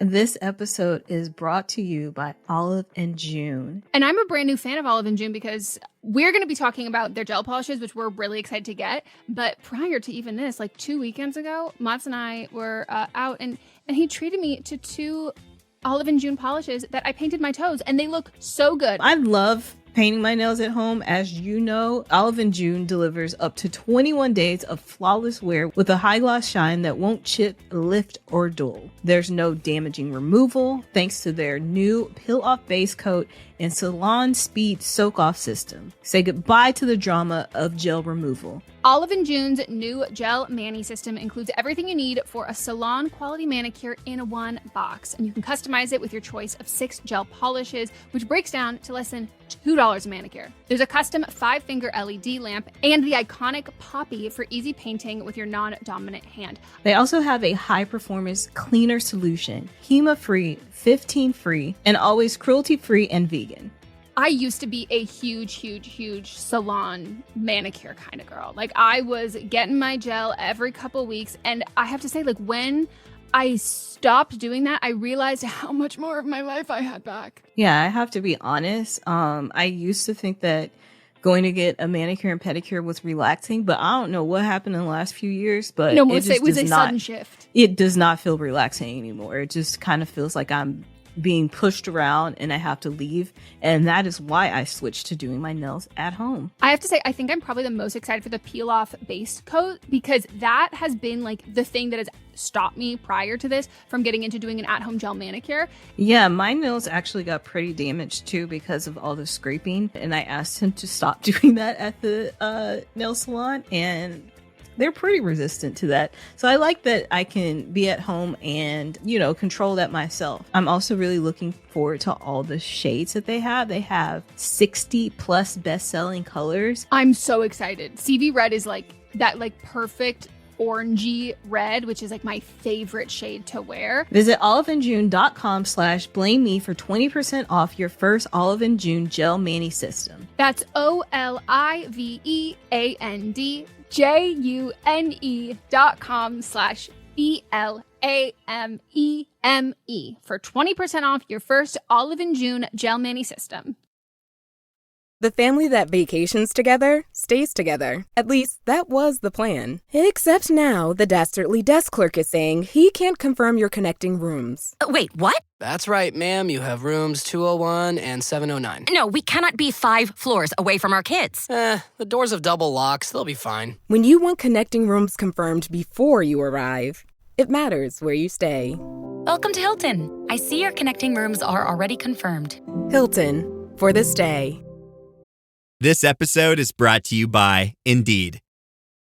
This episode is brought to you by Olive and June. And I'm a brand new fan of Olive and June because we're going to be talking about their gel polishes, which we're really excited to get. But prior to even this, like 2 weekends ago, Mats and I were out and he treated me to 2 Olive and June polishes that I painted my toes, and they look so good. I love painting my nails at home. As you know, Olive and June delivers up to 21 days of flawless wear with a high gloss shine that won't chip, lift, or dull. There's no damaging removal thanks to their new peel off base coat and salon speed soak off system. Say goodbye to the drama of gel removal. Olive and June's new gel mani system includes everything you need for a salon quality manicure in one box, and you can customize it with your choice of 6 gel polishes, which breaks down to less than $2 a manicure. There's a custom 5-finger LED lamp and the iconic poppy for easy painting with your non-dominant hand. They also have a high-performance cleaner solution, HEMA-free, 15-free, and always cruelty-free and vegan. I used to be a huge salon manicure kind of girl. Like, I was getting my gel every couple weeks, and I have to say, like, when I stopped doing that, I realized how much more of my life I had back. Yeah, I have to be honest. I used to think that going to get a manicure and pedicure was relaxing, but I don't know what happened in the last few years, but no, it was a sudden shift. It does not feel relaxing anymore. It just kind of feels like I'm being pushed around and I have to leave. And that is why I switched to doing my nails at home. I have to say, I think I'm probably the most excited for the peel off base coat, because that has been like the thing that has stopped me prior to this from getting into doing an at-home gel manicure. Yeah, my nails actually got pretty damaged too because of all the scraping. And I asked him to stop doing that at the nail salon, and they're pretty resistant to that. So I like that I can be at home and, control that myself. I'm also really looking forward to all the shades that they have. They have 60 plus best-selling colors. I'm so excited. CV red is like that, like perfect orangey red, which is like my favorite shade to wear. Visit oliveandjune.com/blame me for 20% off your first Olive and June gel mani system. That's oliveandjune.com/BLAMEME for 20% off your first Olive and June gel mani system. The family that vacations together stays together. At least, that was the plan. Except now, the Dastardly desk clerk is saying he can't confirm your connecting rooms. Wait, what? That's right, ma'am. You have rooms 201 and 709. No, we cannot be 5 floors away from our kids. The doors have double locks. They'll be fine. When you want connecting rooms confirmed before you arrive, it matters where you stay. Welcome to Hilton. I see your connecting rooms are already confirmed. Hilton, for the stay. This episode is brought to you by Indeed.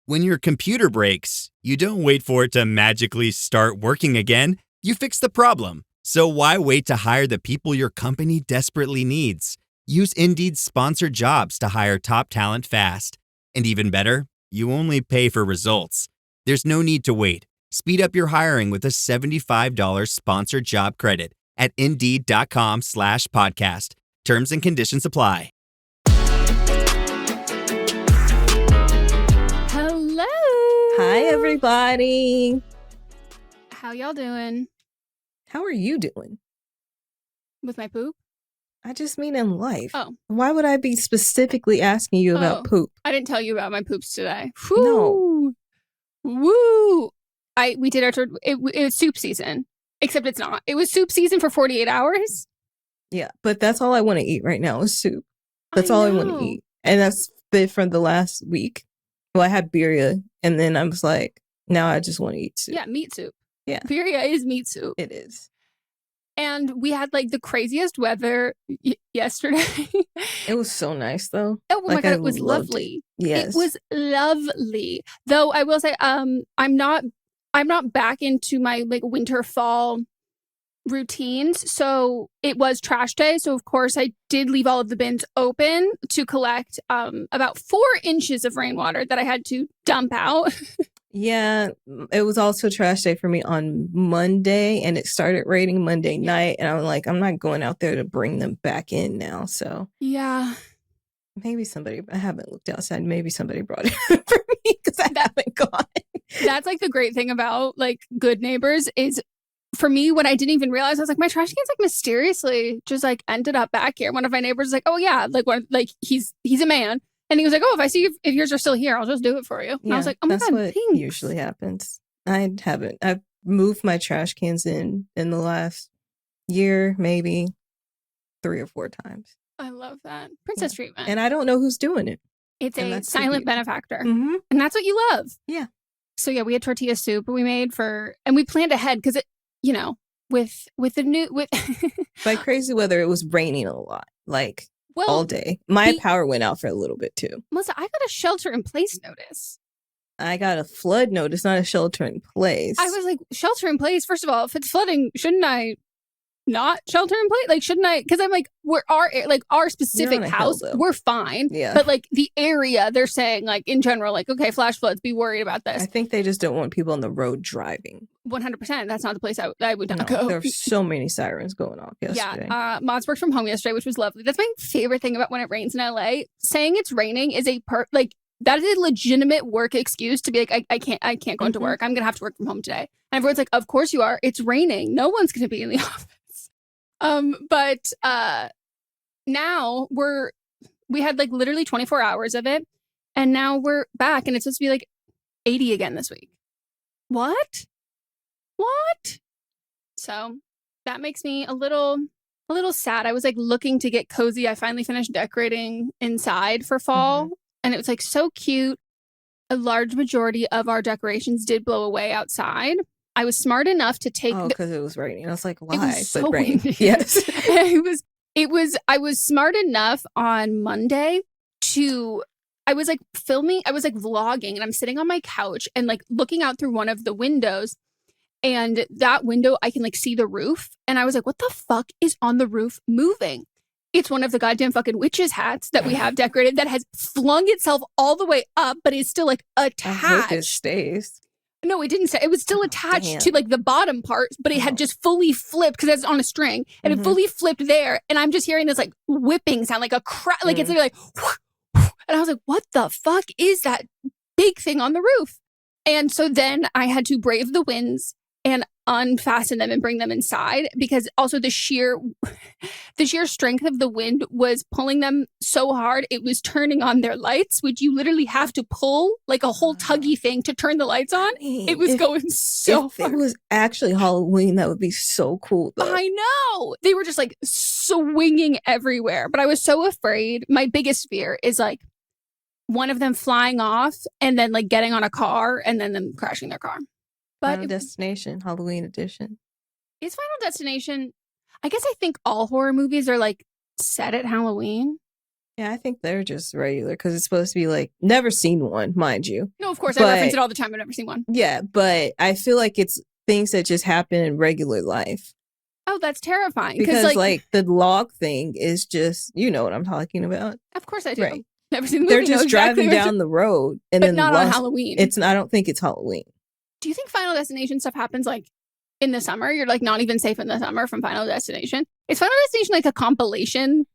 When your computer breaks, you don't wait for it to magically start working again. You fix the problem. So why wait to hire the people your company desperately needs? Use Indeed's sponsored jobs to hire top talent fast. And even better, you only pay for results. There's no need to wait. Speed up your hiring with a $75 sponsored job credit at Indeed.com/podcast. Terms and conditions apply. Hi, everybody. How y'all doing? How are you doing? With my poop? I just mean in life. Oh. Why would I be specifically asking you about poop? I didn't tell you about my poops today. No. Woo! We did our it was soup season. Except it's not. It was soup season for 48 hours. Yeah, but that's all I want to eat right now is soup. That's all I want to eat. And that's been from the last week. Well, I had birria, and then I was like, now I just want to eat soup. Yeah, meat soup. Yeah. Birria is meat soup. It is. And we had like the craziest weather yesterday. It was so nice, though. Oh my God, it was lovely. Yes. It was lovely. Though I will say, I'm not back into my like winter fall routines. So it was trash day. So of course I did leave all of the bins open to collect about 4 inches of rainwater that I had to dump out. Yeah, it was also trash day for me on Monday, and it started raining Monday night, and I was like, I'm not going out there to bring them back in now. So yeah, maybe I haven't looked outside. Maybe somebody brought it for me because I haven't gone. That's like the great thing about like good neighbors is for me, when I didn't even realize, I was like, my trash can's like mysteriously just like ended up back here. One of my neighbors was like, oh yeah, like he's a man. And he was like, oh, if I see if yours are still here, I'll just do it for you. And I was like, oh my that's God, what thanks. usually happens. I've moved my trash cans in the last year, maybe 3 or 4 times. I love that. Princess treatment. And I don't know who's doing it. It's a silent benefactor. Mm-hmm. And that's what you love. Yeah. So yeah, we had tortilla soup we made and we planned ahead because it, with the new, By crazy weather, it was raining a lot, like all day. My power went out for a little bit too. Melissa, I got a shelter in place notice. I got a flood notice, not a shelter in place. I was like, shelter in place? First of all, if it's flooding, shouldn't I not shelter in place? Like, shouldn't I? Because I'm like, our specific house, we're fine. Yeah. But like the area, they're saying like in general, like, okay, flash floods, be worried about this. I think they just don't want people on the road driving. 100%. That's not the place I would not go. There were so many sirens going off yesterday. Yeah. Mods worked from home yesterday, which was lovely. That's my favorite thing about when it rains in LA. Saying it's raining is that is a legitimate work excuse to be like, I can't go into work. I'm going to have to work from home today. And everyone's like, of course you are. It's raining. No one's going to be in the office. But now we had like literally 24 hours of it. And now we're back and it's supposed to be like 80 again this week. What? So that makes me a little sad. I was like looking to get cozy. I finally finished decorating inside for fall. And it was like so cute. A large majority of our decorations did blow away outside. I was smart enough to take because it was raining. I was like, why? It was so rain. windy. Yes. I was smart enough on Monday I was like filming, I was like vlogging, and I'm sitting on my couch and like looking out through one of the windows. And that window, I can like see the roof. And I was like, what the fuck is on the roof moving? It's one of the goddamn fucking witches' hats that we have decorated that has flung itself all the way up, but is still like attached. I hope it stays. No, it didn't stay. It was still attached to like the bottom part, but it had just fully flipped because it's on a string and it fully flipped there. And I'm just hearing this like whipping sound, like a crack, like it's like, and I was like, what the fuck is that big thing on the roof? And so then I had to brave the winds and unfasten them and bring them inside because also the sheer strength of the wind was pulling them so hard it was turning on their lights, which you literally have to pull like a whole tuggy thing to turn the lights on. It was going so far. If it was actually Halloween, that would be so cool though. I know. They were just like swinging everywhere, but I was so afraid. My biggest fear is like one of them flying off and then like getting on a car and then them crashing their car. Final Destination, Halloween edition. Is Final Destination, I guess I think all horror movies are like set at Halloween. Yeah, I think they're just regular because it's supposed to be like, never seen one, mind you. No, of course, I reference it all the time. I've never seen one. Yeah, but I feel like it's things that just happen in regular life. Oh, that's terrifying. Because like the log thing is just, you know what I'm talking about. Of course I do. Right. Never seen the movie. They're just driving down the road. And but then not on Halloween. I don't think it's Halloween. Do you think Final Destination stuff happens like in the summer? You're like not even safe in the summer from Final Destination. Is Final Destination like a compilation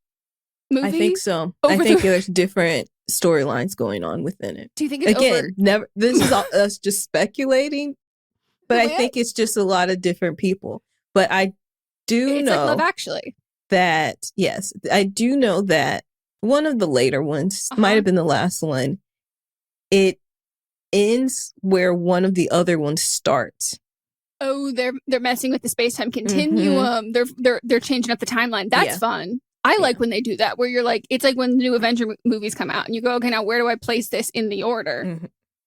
movie? I think so. I think there's different storylines going on within it. Do you think it's this is all us just speculating, but I think it's just a lot of different people. But I do know like Love Actually. That, yes, I do know that one of the later ones might have been the last one. It ends where one of the other ones starts. Oh, they're messing with the space-time continuum. They're changing up the timeline. That's fun. I like when they do that, where you're like, it's like when the new Avenger movies come out and you go, okay, now where do I place this in the order?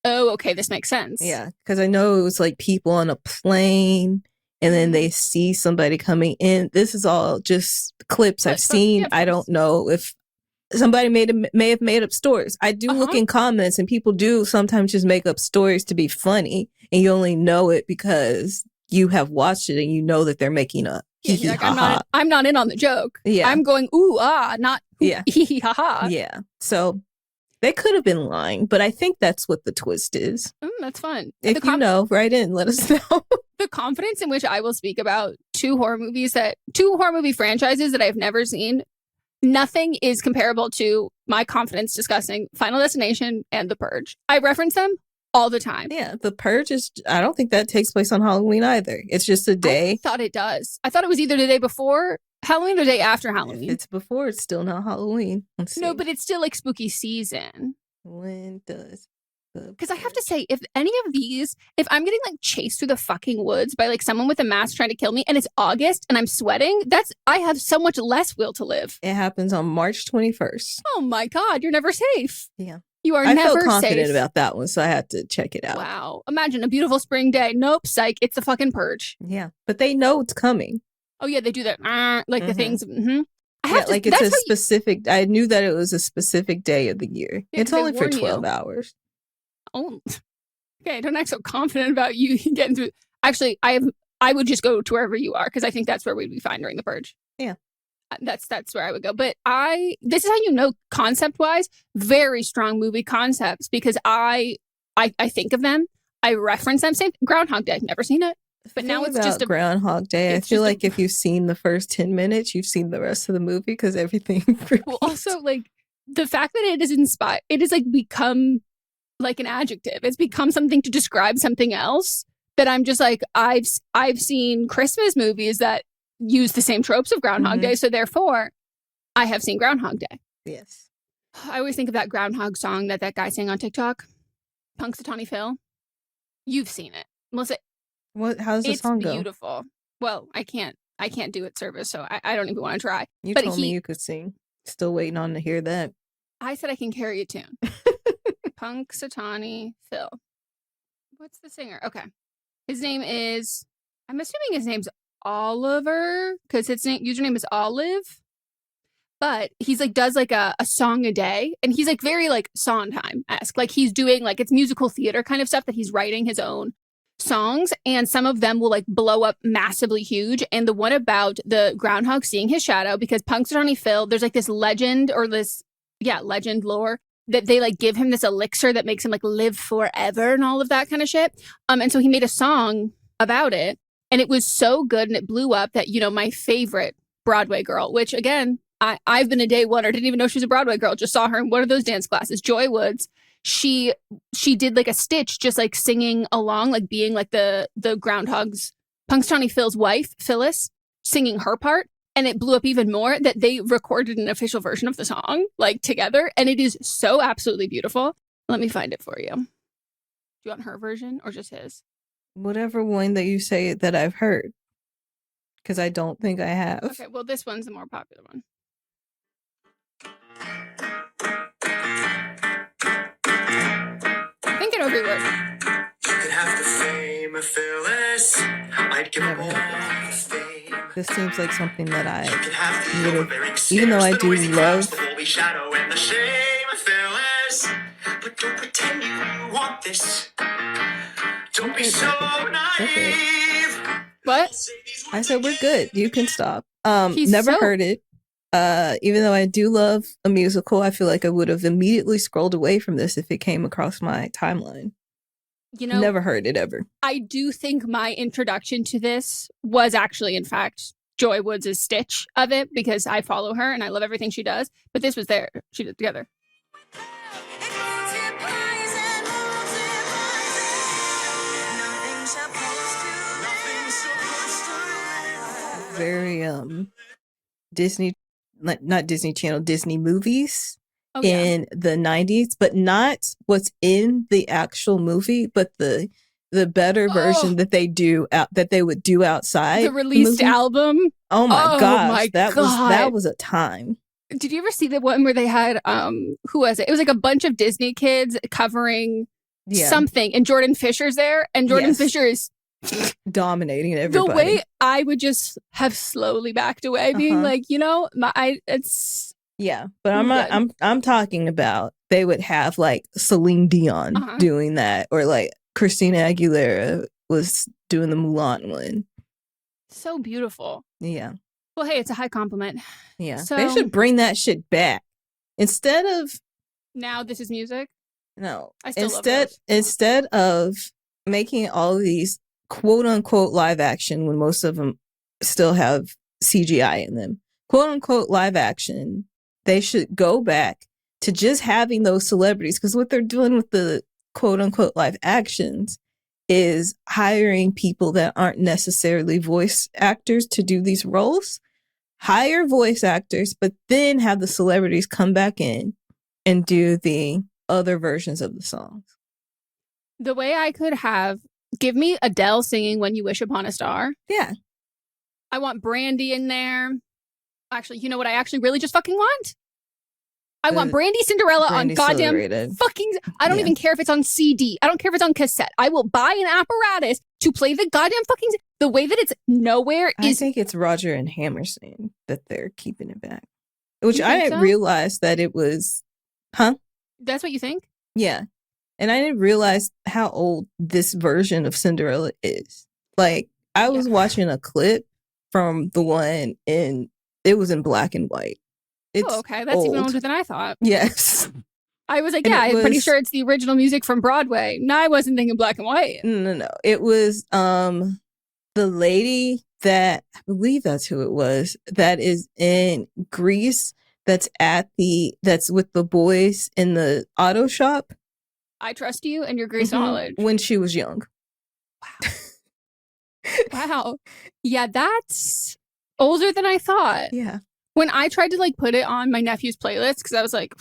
Oh, okay, this makes sense. Yeah, because I know it was like people on a plane and then they see somebody coming in. This is all just clips I've seen. I don't know if somebody may have made up stories. I do look in comments and people do sometimes just make up stories to be funny, and you only know it because you have watched it and you know that they're making up. Yeah, like, I'm not in on the joke. Yeah, I'm going ooh ah, not hee hee ha ha. Yeah, so they could have been lying, but I think that's what the twist is. That's fun. If you know, write in, let us know. The confidence in which I will speak about two horror movie franchises that I've never seen. Nothing is comparable to my confidence discussing Final Destination and The Purge. I reference them all the time. Yeah, the purge is, I don't think that takes place on Halloween either. It's just a day. I thought it does. I thought it was either the day before Halloween or the day after Halloween. If it's before, it's still not Halloween. Let's see. No, but it's still like spooky season. When does Because I have to say, if any of these, if I'm getting like chased through the fucking woods by like someone with a mask trying to kill me and it's August and I'm sweating, I have so much less will to live. It happens on March 21st. Oh my God, you're never safe. Yeah. You are I never felt confident safe. about that one, so I had to check it out. Wow. Imagine a beautiful spring day. Nope, psych. It's the fucking purge. Yeah. But they know it's coming. Oh yeah, they do that. Like the things. I Yeah, have to, like it's a specific, I knew that it was a specific day of the year. Yeah, it's only for 12 hours. Oh, okay. Don't act so confident about you getting through. Actually, I would just go to wherever you are because I think that's where we'd be fine during the purge. Yeah. That's where I would go. But this is how you know, concept wise, very strong movie concepts because I think of them, I reference them. Same Groundhog Day, never seen it, but now it's just a Groundhog Day. I feel like if you've seen the first 10 minutes, you've seen the rest of the movie because everything. Well, also like the fact that it is inspired, it is like become like an adjective. It's become something to describe something else that I'm just like I've seen Christmas movies that use the same tropes of Groundhog Day, so therefore I have seen Groundhog Day. Yes. I always think of that Groundhog song that guy sang on TikTok, Punxsutawney Phil. You've seen it, Melissa. What? How does the song go? It's beautiful. Well, I can't do it service, so I don't even want to try. You told me you could sing. Still waiting on to hear that. I said I can carry a tune. Punxsutawney Phil. What's the singer? Okay, his name is. I'm assuming his name's Oliver because his username is Olive, but he's like does like a song a day, and he's like very like Sondheim-esque, like he's doing like it's musical theater kind of stuff that he's writing his own songs, and some of them will like blow up massively huge. And the one about the groundhog seeing his shadow, because Punxsutawney Phil, there's like this legend or this legend lore that they like give him this elixir that makes him like live forever and all of that kind of shit. And so he made a song about it. And it was so good and it blew up that, you know, my favorite Broadway girl, which again, I've been a day one, or didn't even know she was a Broadway girl, just saw her in one of those dance classes, Joy Woods. She did like a stitch, just like singing along, like being like the groundhog's, Punxsutawney Phil's wife, Phyllis, singing her part. And it blew up even more that they recorded an official version of the song, like together. And it is so absolutely beautiful. Let me find it for you. Do you want her version or just his? Whatever one that you say that I've heard. Because I don't think I have. Okay, well, this one's the more popular one. I think it'll be worth it. You could have the fame of Phyllis. I'd give up all the fame. This seems like something that I You could have the would have, overbearing even though I stares, the do noisy crowds, love. the woolly shadow and the shame of Phyllis. But don't pretend you want this. Don't be so naive. What? I said we're good. You can stop. He's Never so- heard it. Even though I do love a musical, I feel like I would have immediately scrolled away from this if it came across my timeline. You know, Never heard it ever. I do think my introduction to this was actually, in fact, Joy Woods' stitch of it, because I follow her and I love everything she does. But this was there. She did it together. Very Disney, not Disney Channel, Disney movies in the 90s, but not what's in the actual movie, but the better version that they would do outside The released album. Oh my gosh, God. that was a time. Did you ever see the one where they had who was it? It was like a bunch of Disney kids covering something, and Jordan Fisher's there, and Jordan Fisher is dominating everybody. The way I would just have slowly backed away, being like, you know, it's but I'm talking about they would have like Celine Dion doing that, or like Christina Aguilera was doing the Mulan one. So beautiful. Yeah. Well, hey, it's a high compliment. Yeah. So, they should bring that shit back. Instead of Now This Is Music. No. I still love those. Instead of making all of these quote unquote live action, when most of them still have CGI in them, quote unquote live action, they should go back to just having those celebrities, because what they're doing with the quote unquote live actions is hiring people that aren't necessarily voice actors to do these roles. Hire voice actors, but then have the celebrities come back in and do the other versions of the songs. The way I could have, give me Adele singing When You Wish Upon a Star. Yeah. I want Brandy in there. Actually, you know what I actually really just fucking want? I want Brandy Cinderella Brandy's on so goddamn overrated. fucking... I don't even care if it's on CD. I don't care if it's on cassette. I will buy an apparatus to play the goddamn fucking... The way that it's nowhere I is... think it's Roger and Hammerstein that they're keeping it back. Which You I think didn't so? realize that it was... Huh? That's what you think? Yeah. And I didn't realize how old this version of Cinderella is. Like, I was watching a clip from the one in... It was in black and white. It's okay. That's even older than I thought. Yes. I was like, And yeah, it I'm pretty was- sure it's the original music from Broadway. No, I wasn't thinking black and white. No. It was the lady that, I believe that's who it was, that is in Greece, that's with the boys in the auto shop. I trust you and your Greece Mhm. knowledge. When she was young. Wow. Yeah, that's older than I thought. Yeah. When I tried to like put it on my nephew's playlist, because I was like,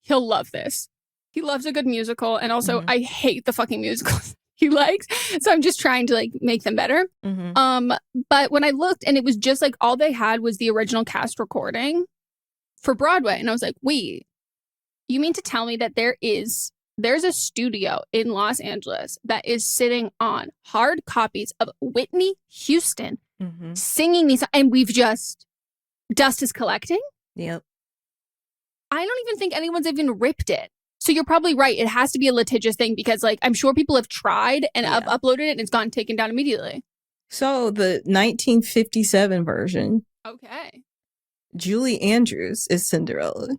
he'll love this. He loves a good musical. And also I hate the fucking musicals he likes. So I'm just trying to like make them better. But when I looked and it was just like all they had was the original cast recording for Broadway. And I was like, wait, you mean to tell me that there's a studio in Los Angeles that is sitting on hard copies of Whitney Houston singing these, and we've just... Dust is collecting? Yep. I don't even think anyone's even ripped it. So you're probably right. It has to be a litigious thing because, like, I'm sure people have tried and uploaded it and it's gotten taken down immediately. So the 1957 version, Okay. Julie Andrews is Cinderella.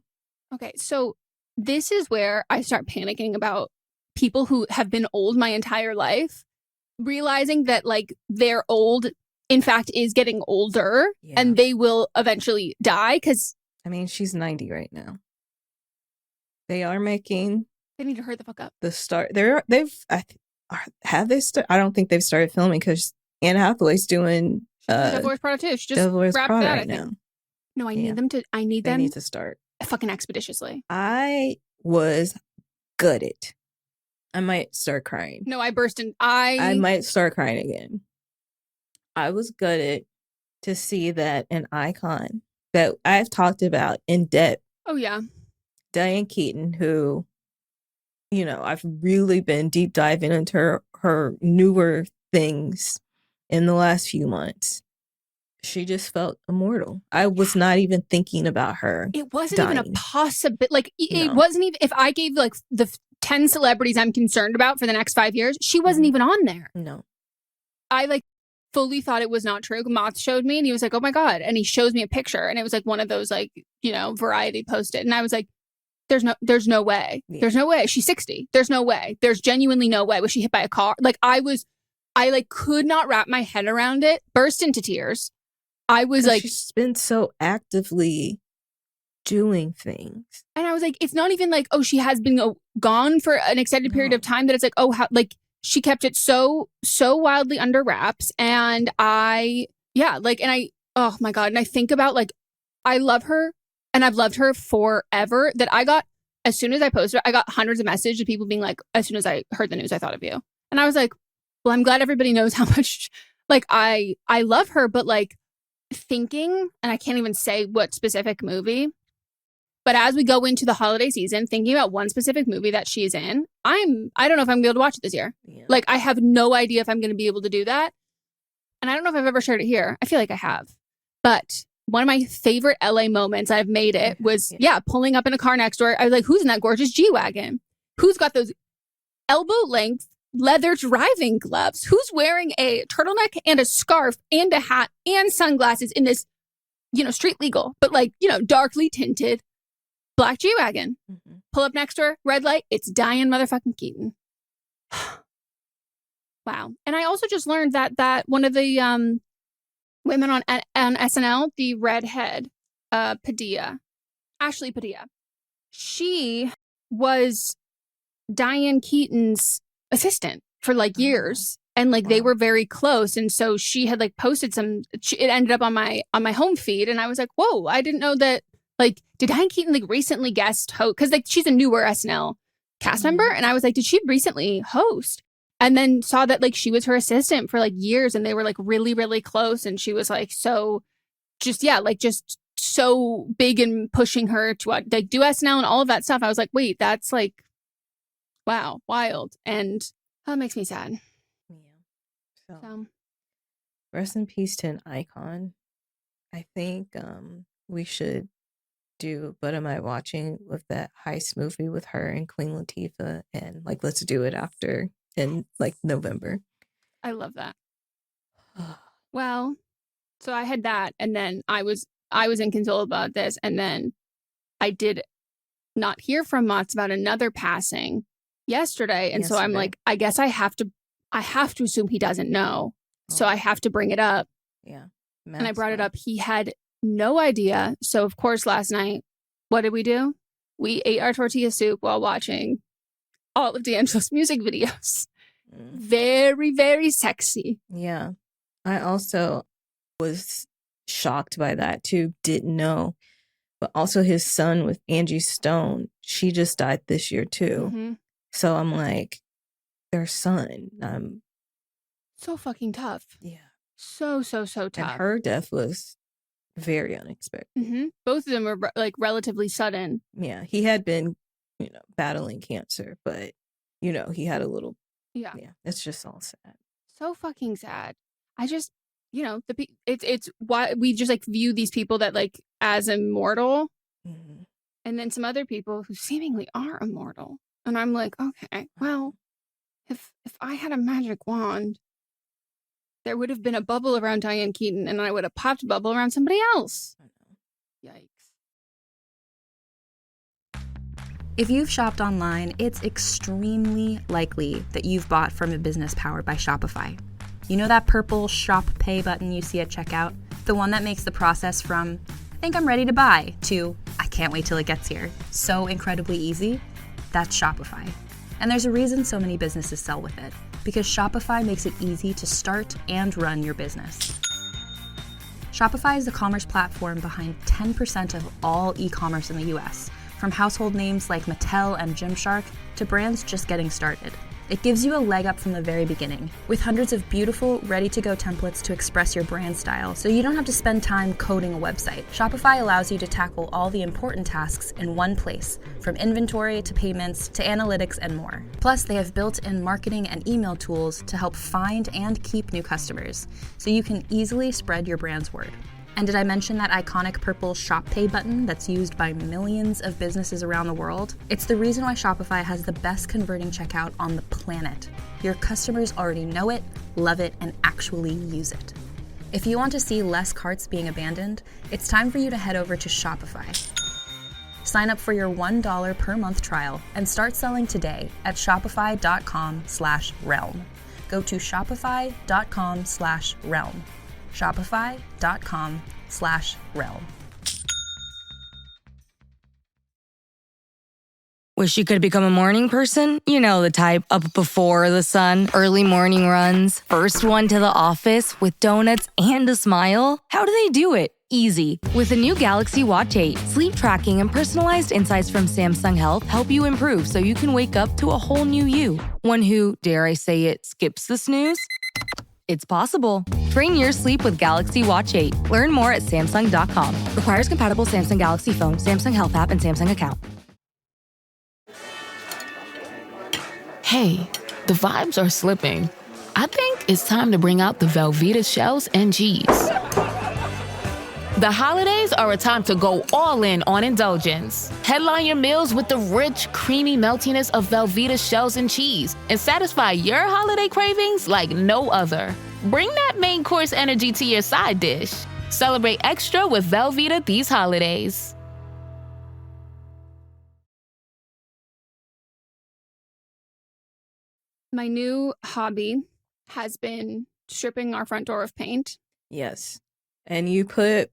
Okay. So this is where I start panicking about people who have been old my entire life, realizing that, like, they're old, in fact, is getting older and they will eventually die because... I mean, she's 90 right now. They are making... They need to hurry the fuck up. The start... Have they started? I don't think they've started filming because Anne Hathaway's doing... Devil Wears Prada too. She just Devil Wears wrapped Prada that, I right think. now. No, I need them to... I need They them need to start. fucking expeditiously. I was gutted. I might start crying. No, I burst in... I might start crying again. I was gutted to see that an icon that I've talked about in depth. Oh, yeah. Diane Keaton, who, you know, I've really been deep diving into her newer things in the last few months. She just felt immortal. I was not even thinking about her. It wasn't dying. even a possibility. Like, it No. wasn't even... If I gave, like, the 10 celebrities I'm concerned about for the next 5 years, she wasn't even on there. No. I, like, fully thought it was not true. Moth showed me and he was like, oh my God. And he shows me a picture and it was like one of those, like, you know, Variety posted. And I was like, there's no way. Yeah. There's no way. She's 60. There's no way. There's genuinely no way. Was she hit by a car? Like, I like could not wrap my head around it. Burst into tears. I was like, she's been so actively doing things. and I was like, it's not even like, oh, she has been gone for an extended period of time, that it's like, oh, how, like, she kept it so wildly under wraps. And oh my God. And I think about, like, I love her and I've loved her forever, that I got, as soon as I posted, I got hundreds of messages of people being like, as soon as I heard the news, I thought of you. And I was like, well, I'm glad everybody knows how much, like, I love her, but, like, thinking, and I can't even say what specific movie, but as we go into the holiday season, thinking about one specific movie that she's in, I don't know if I'm going to be able to watch it this year. Yeah. Like, I have no idea if I'm going to be able to do that. And I don't know if I've ever shared it here. I feel like I have. But one of my favorite LA moments, I've made it, was, pulling up in a car next door. I was like, who's in that gorgeous G-Wagon? Who's got those elbow-length leather driving gloves? Who's wearing a turtleneck and a scarf and a hat and sunglasses in this, you know, street legal, but, like, you know, darkly tinted black G-Wagon? Pull up next to her, red light, it's Diane motherfucking Keaton. Wow. And I also just learned that one of the women on SNL, the redhead, Ashley Padilla, she was Diane Keaton's assistant for like years. And like they were very close. And so she had like posted it ended up on my home feed. And I was like, whoa, I didn't know that. Like, did Diane Keaton like recently guest host? Because like she's a newer SNL cast member. And I was like, did she recently host? And then saw that like she was her assistant for like years and they were like really, really close. And she was like, so just so big and pushing her to like do SNL and all of that stuff. I was like, wait, that's like, wow, wild. And that makes me sad. Yeah. So rest in peace to an icon. I think we should do What Am I Watching with that heist movie with her and Queen Latifah, and like let's do it after in like November. I love that. Well, so I had that, and then I was inconsolable about this, and then I did not hear from Mats about another passing yesterday, and so I'm like, I guess I have to assume he doesn't know, so I have to bring it up. Yeah, and I brought it up. He had no idea. So of course, last night, what did we do? We ate our tortilla soup while watching all of D'Angelo's music videos. Very, very sexy. Yeah. I also was shocked by that too. Didn't know. But also his son with Angie Stone, she just died this year too. Mm-hmm. So I'm like, their son. So fucking tough. Yeah. So tough. And her death was very unexpected. Mm-hmm. Both of them were like relatively sudden. Yeah. He had been, battling cancer, but, he had a little. Yeah. Yeah. It's just all sad. So fucking sad. I just, it's why we just like view these people that like as immortal, and then some other people who seemingly are immortal. And I'm like, okay, well, if I had a magic wand, there would have been a bubble around Diane Keaton, and I would have popped a bubble around somebody else. Yikes. If you've shopped online, it's extremely likely that you've bought from a business powered by Shopify. You know that purple Shop Pay button you see at checkout? The one that makes the process from, I think I'm ready to buy, to, I can't wait till it gets here, so incredibly easy? That's Shopify. And there's a reason so many businesses sell with it, because Shopify makes it easy to start and run your business. Shopify is the commerce platform behind 10% of all e-commerce in the US, from household names like Mattel and Gymshark to brands just getting started. It gives you a leg up from the very beginning, with hundreds of beautiful, ready-to-go templates to express your brand style, so you don't have to spend time coding a website. Shopify allows you to tackle all the important tasks in one place, from inventory to payments to analytics and more. Plus, they have built-in marketing and email tools to help find and keep new customers, so you can easily spread your brand's word. And did I mention that iconic purple Shop Pay button that's used by millions of businesses around the world? It's the reason why Shopify has the best converting checkout on the planet. Your customers already know it, love it, and actually use it. If you want to see less carts being abandoned, it's time for you to head over to Shopify. Sign up for your $1 per month trial and start selling today at shopify.com/realm. Go to shopify.com/realm. Shopify.com/realm. Wish you could become a morning person? You know the type, up before the sun, early morning runs, first one to the office with donuts and a smile. How do they do it? Easy. With the new Galaxy Watch 8, sleep tracking and personalized insights from Samsung Health help you improve so you can wake up to a whole new you. One who, dare I say it, skips the snooze? It's possible. Train your sleep with Galaxy Watch 8. Learn more at Samsung.com. Requires compatible Samsung Galaxy phone, Samsung Health app, and Samsung account. Hey, the vibes are slipping. I think it's time to bring out the Velveeta shells and cheese. The holidays are a time to go all in on indulgence. Headline your meals with the rich, creamy meltiness of Velveeta shells and cheese and satisfy your holiday cravings like no other. Bring that main course energy to your side dish. Celebrate extra with Velveeta these holidays. My new hobby has been stripping our front door of paint. Yes. And you put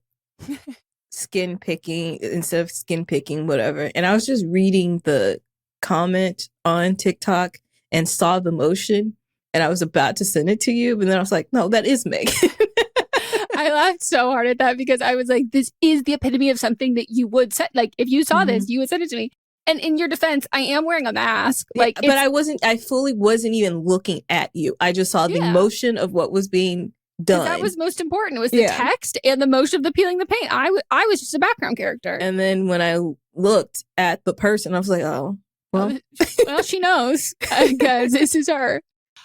skin picking instead of skin picking, whatever. And I was just reading the comment on TikTok and saw the motion, and I was about to send it to you, but then I was like, no, that is Meghan. I laughed so hard at that because I was like, this is the epitome of something that you would say. Like, if you saw this, you would send it to me. And in your defense, I am wearing a mask. Like, but I fully wasn't even looking at you. I just saw the motion of what was being done. That was most important. It was the text and the motion of the peeling the paint. I was just a background character. And then when I looked at the person, I was like, oh, well. Well, she knows because this is her.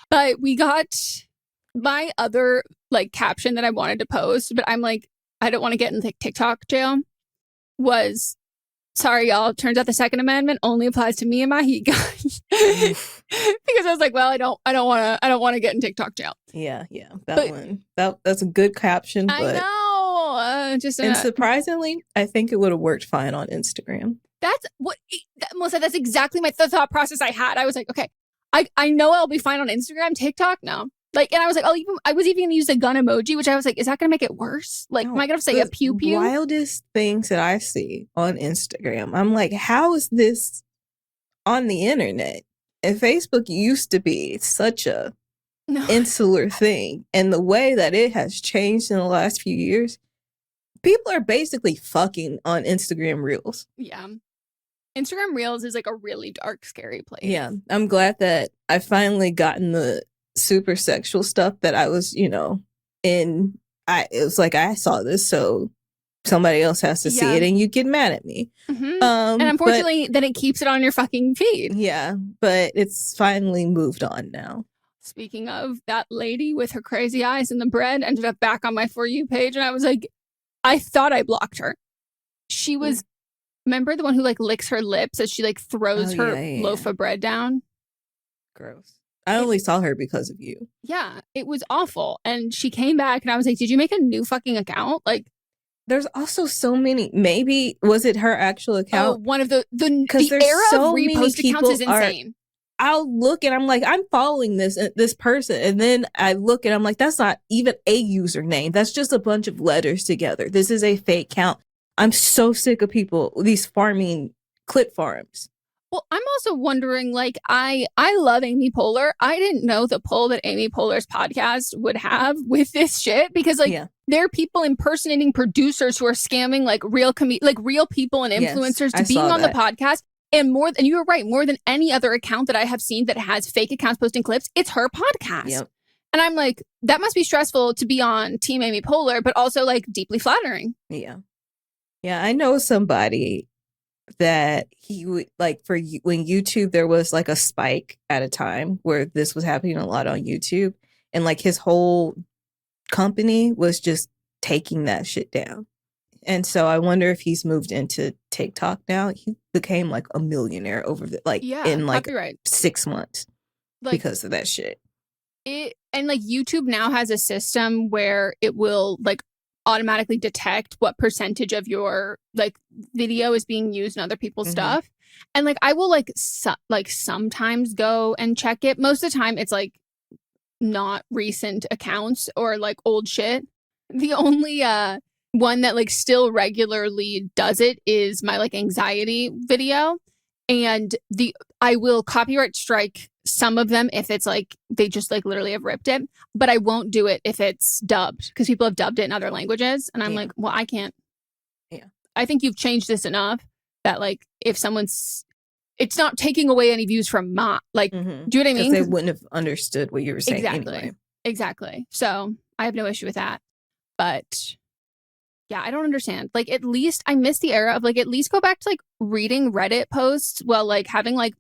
But we got my other like caption that I wanted to post, but I'm like, I don't want to get in TikTok jail, was, sorry, y'all. Turns out the Second Amendment only applies to me and my heat gun. Because I was like, well, I don't want to get in TikTok jail. Yeah. That's a good caption. But I know. And surprisingly, I think it would have worked fine on Instagram. That's what, Melissa, that's exactly my thought process I had. I was like, okay, I know I'll be fine on Instagram. TikTok, no. Like, and I was like, I was even going to use a gun emoji, which I was like, is that going to make it worse? Like, am I going to say a pew pew? Wildest things that I see on Instagram. I'm like, how is this on the internet? And Facebook used to be such a insular thing. And the way that it has changed in the last few years, people are basically fucking on Instagram Reels. Yeah. Instagram Reels is like a really dark, scary place. Yeah. I'm glad that I finally gotten the super sexual stuff that I was, it was like, I saw this, so somebody else has to see it, and you get mad at me. And unfortunately, then it keeps it on your fucking feed. Yeah, but it's finally moved on now. Speaking of, that lady with her crazy eyes and the bread ended up back on my For You page, and I was like, I thought I blocked her. She was, remember the one who like licks her lips as she like throws her loaf of bread down? Gross. I only saw her because of you. Yeah, it was awful. And she came back and I was like, did you make a new fucking account? Like, there's also so many. Maybe, was it her actual account? Oh, one of the era so of repost accounts is insane. I'll look and I'm like, I'm following this person. And then I look and I'm like, that's not even a username. That's just a bunch of letters together. This is a fake account. I'm so sick of people, these farming clip farms. Well, I'm also wondering, like, I love Amy Poehler. I didn't know the pull that Amy Poehler's podcast would have with this shit because, like, there are people impersonating producers who are scamming, like, real people and influencers to being on the podcast. And you were right, more than any other account that I have seen that has fake accounts posting clips, it's her podcast. Yep. And I'm like, that must be stressful to be on Team Amy Poehler, but also, like, deeply flattering. Yeah. Yeah, I know somebody that he would like when YouTube, there was like a spike at a time where this was happening a lot on YouTube, and like his whole company was just taking that shit down. And so I wonder if he's moved into TikTok now. He became like a millionaire over in like copyright. 6 months because of that shit. And like YouTube now has a system where it will like automatically detect what percentage of your like video is being used in other people's stuff, and like I will like sometimes go and check it. Most of the time it's like not recent accounts or like old shit. The only one that like still regularly does it is my like anxiety video, and I will copyright strike some of them if it's like they just like literally have ripped it, but I won't do it if it's dubbed because people have dubbed it in other languages, and I'm like, well, I can't. Yeah, I think you've changed this enough that like if someone's, it's not taking away any views from my like. Do you know what I mean? They wouldn't have understood what you were saying anyway. Exactly. So I have no issue with that, but yeah, I don't understand. Like, at least I miss the era of like at least go back to like reading Reddit posts while like having like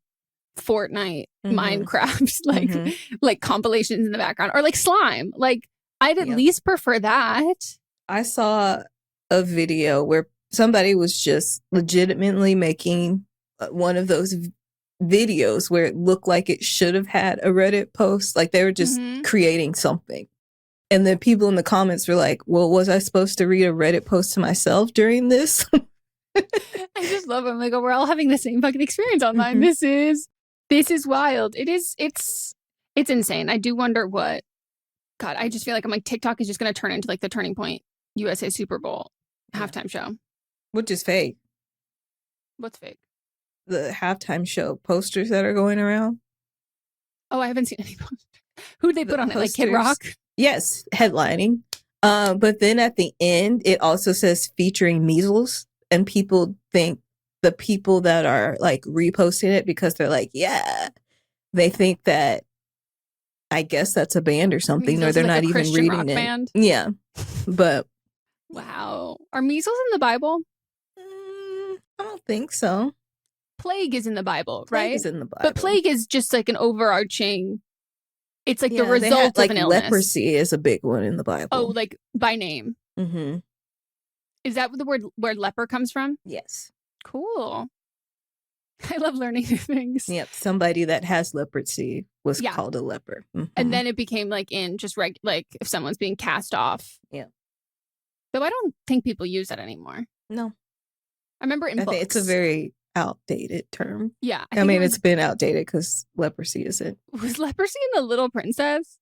Fortnite, Minecraft, like compilations in the background, or like slime. Like, I'd at least prefer that. I saw a video where somebody was just legitimately making one of those videos where it looked like it should have had a Reddit post. Like they were just creating something. And then people in the comments were like, well, was I supposed to read a Reddit post to myself during this? I just love it. I'm like, oh, we're all having the same fucking experience online. This is wild. It's insane. I do wonder what, God, I just feel like I'm like, TikTok is just going to turn into like the Turning Point USA Super Bowl halftime show. Which is fake. What's fake? the halftime show posters that are going around. Oh, I haven't seen any posters. Who'd they put on it? Like Kid posters. Rock? Yes, headlining. But then at the end, it also says featuring measles, and people think the people that are like reposting it because they're like, yeah, they think that I guess that's a band or something, Measles or they're is like not a even Christian reading rock it. band? Yeah, but Wow. Are measles in the Bible? I don't think so. Plague is in the Bible, right? Plague is in the Bible. But plague is just like an overarching. It's like the Yeah, they result had, like, of an illness. leprosy is a big one in the Bible. Oh, like by name. Mm-hmm. Is that the word where leper comes from? Yes. Cool. I love learning new things. Yep. Somebody that has leprosy was Yeah. called a leper. Mhm. And then it became like in just like if someone's being cast off. Yeah. Though I don't think people use that anymore. No, I remember in I books. think it's a very outdated term. Yeah. I think mean, it was, it's been outdated because leprosy isn't. was leprosy in The Little Princess?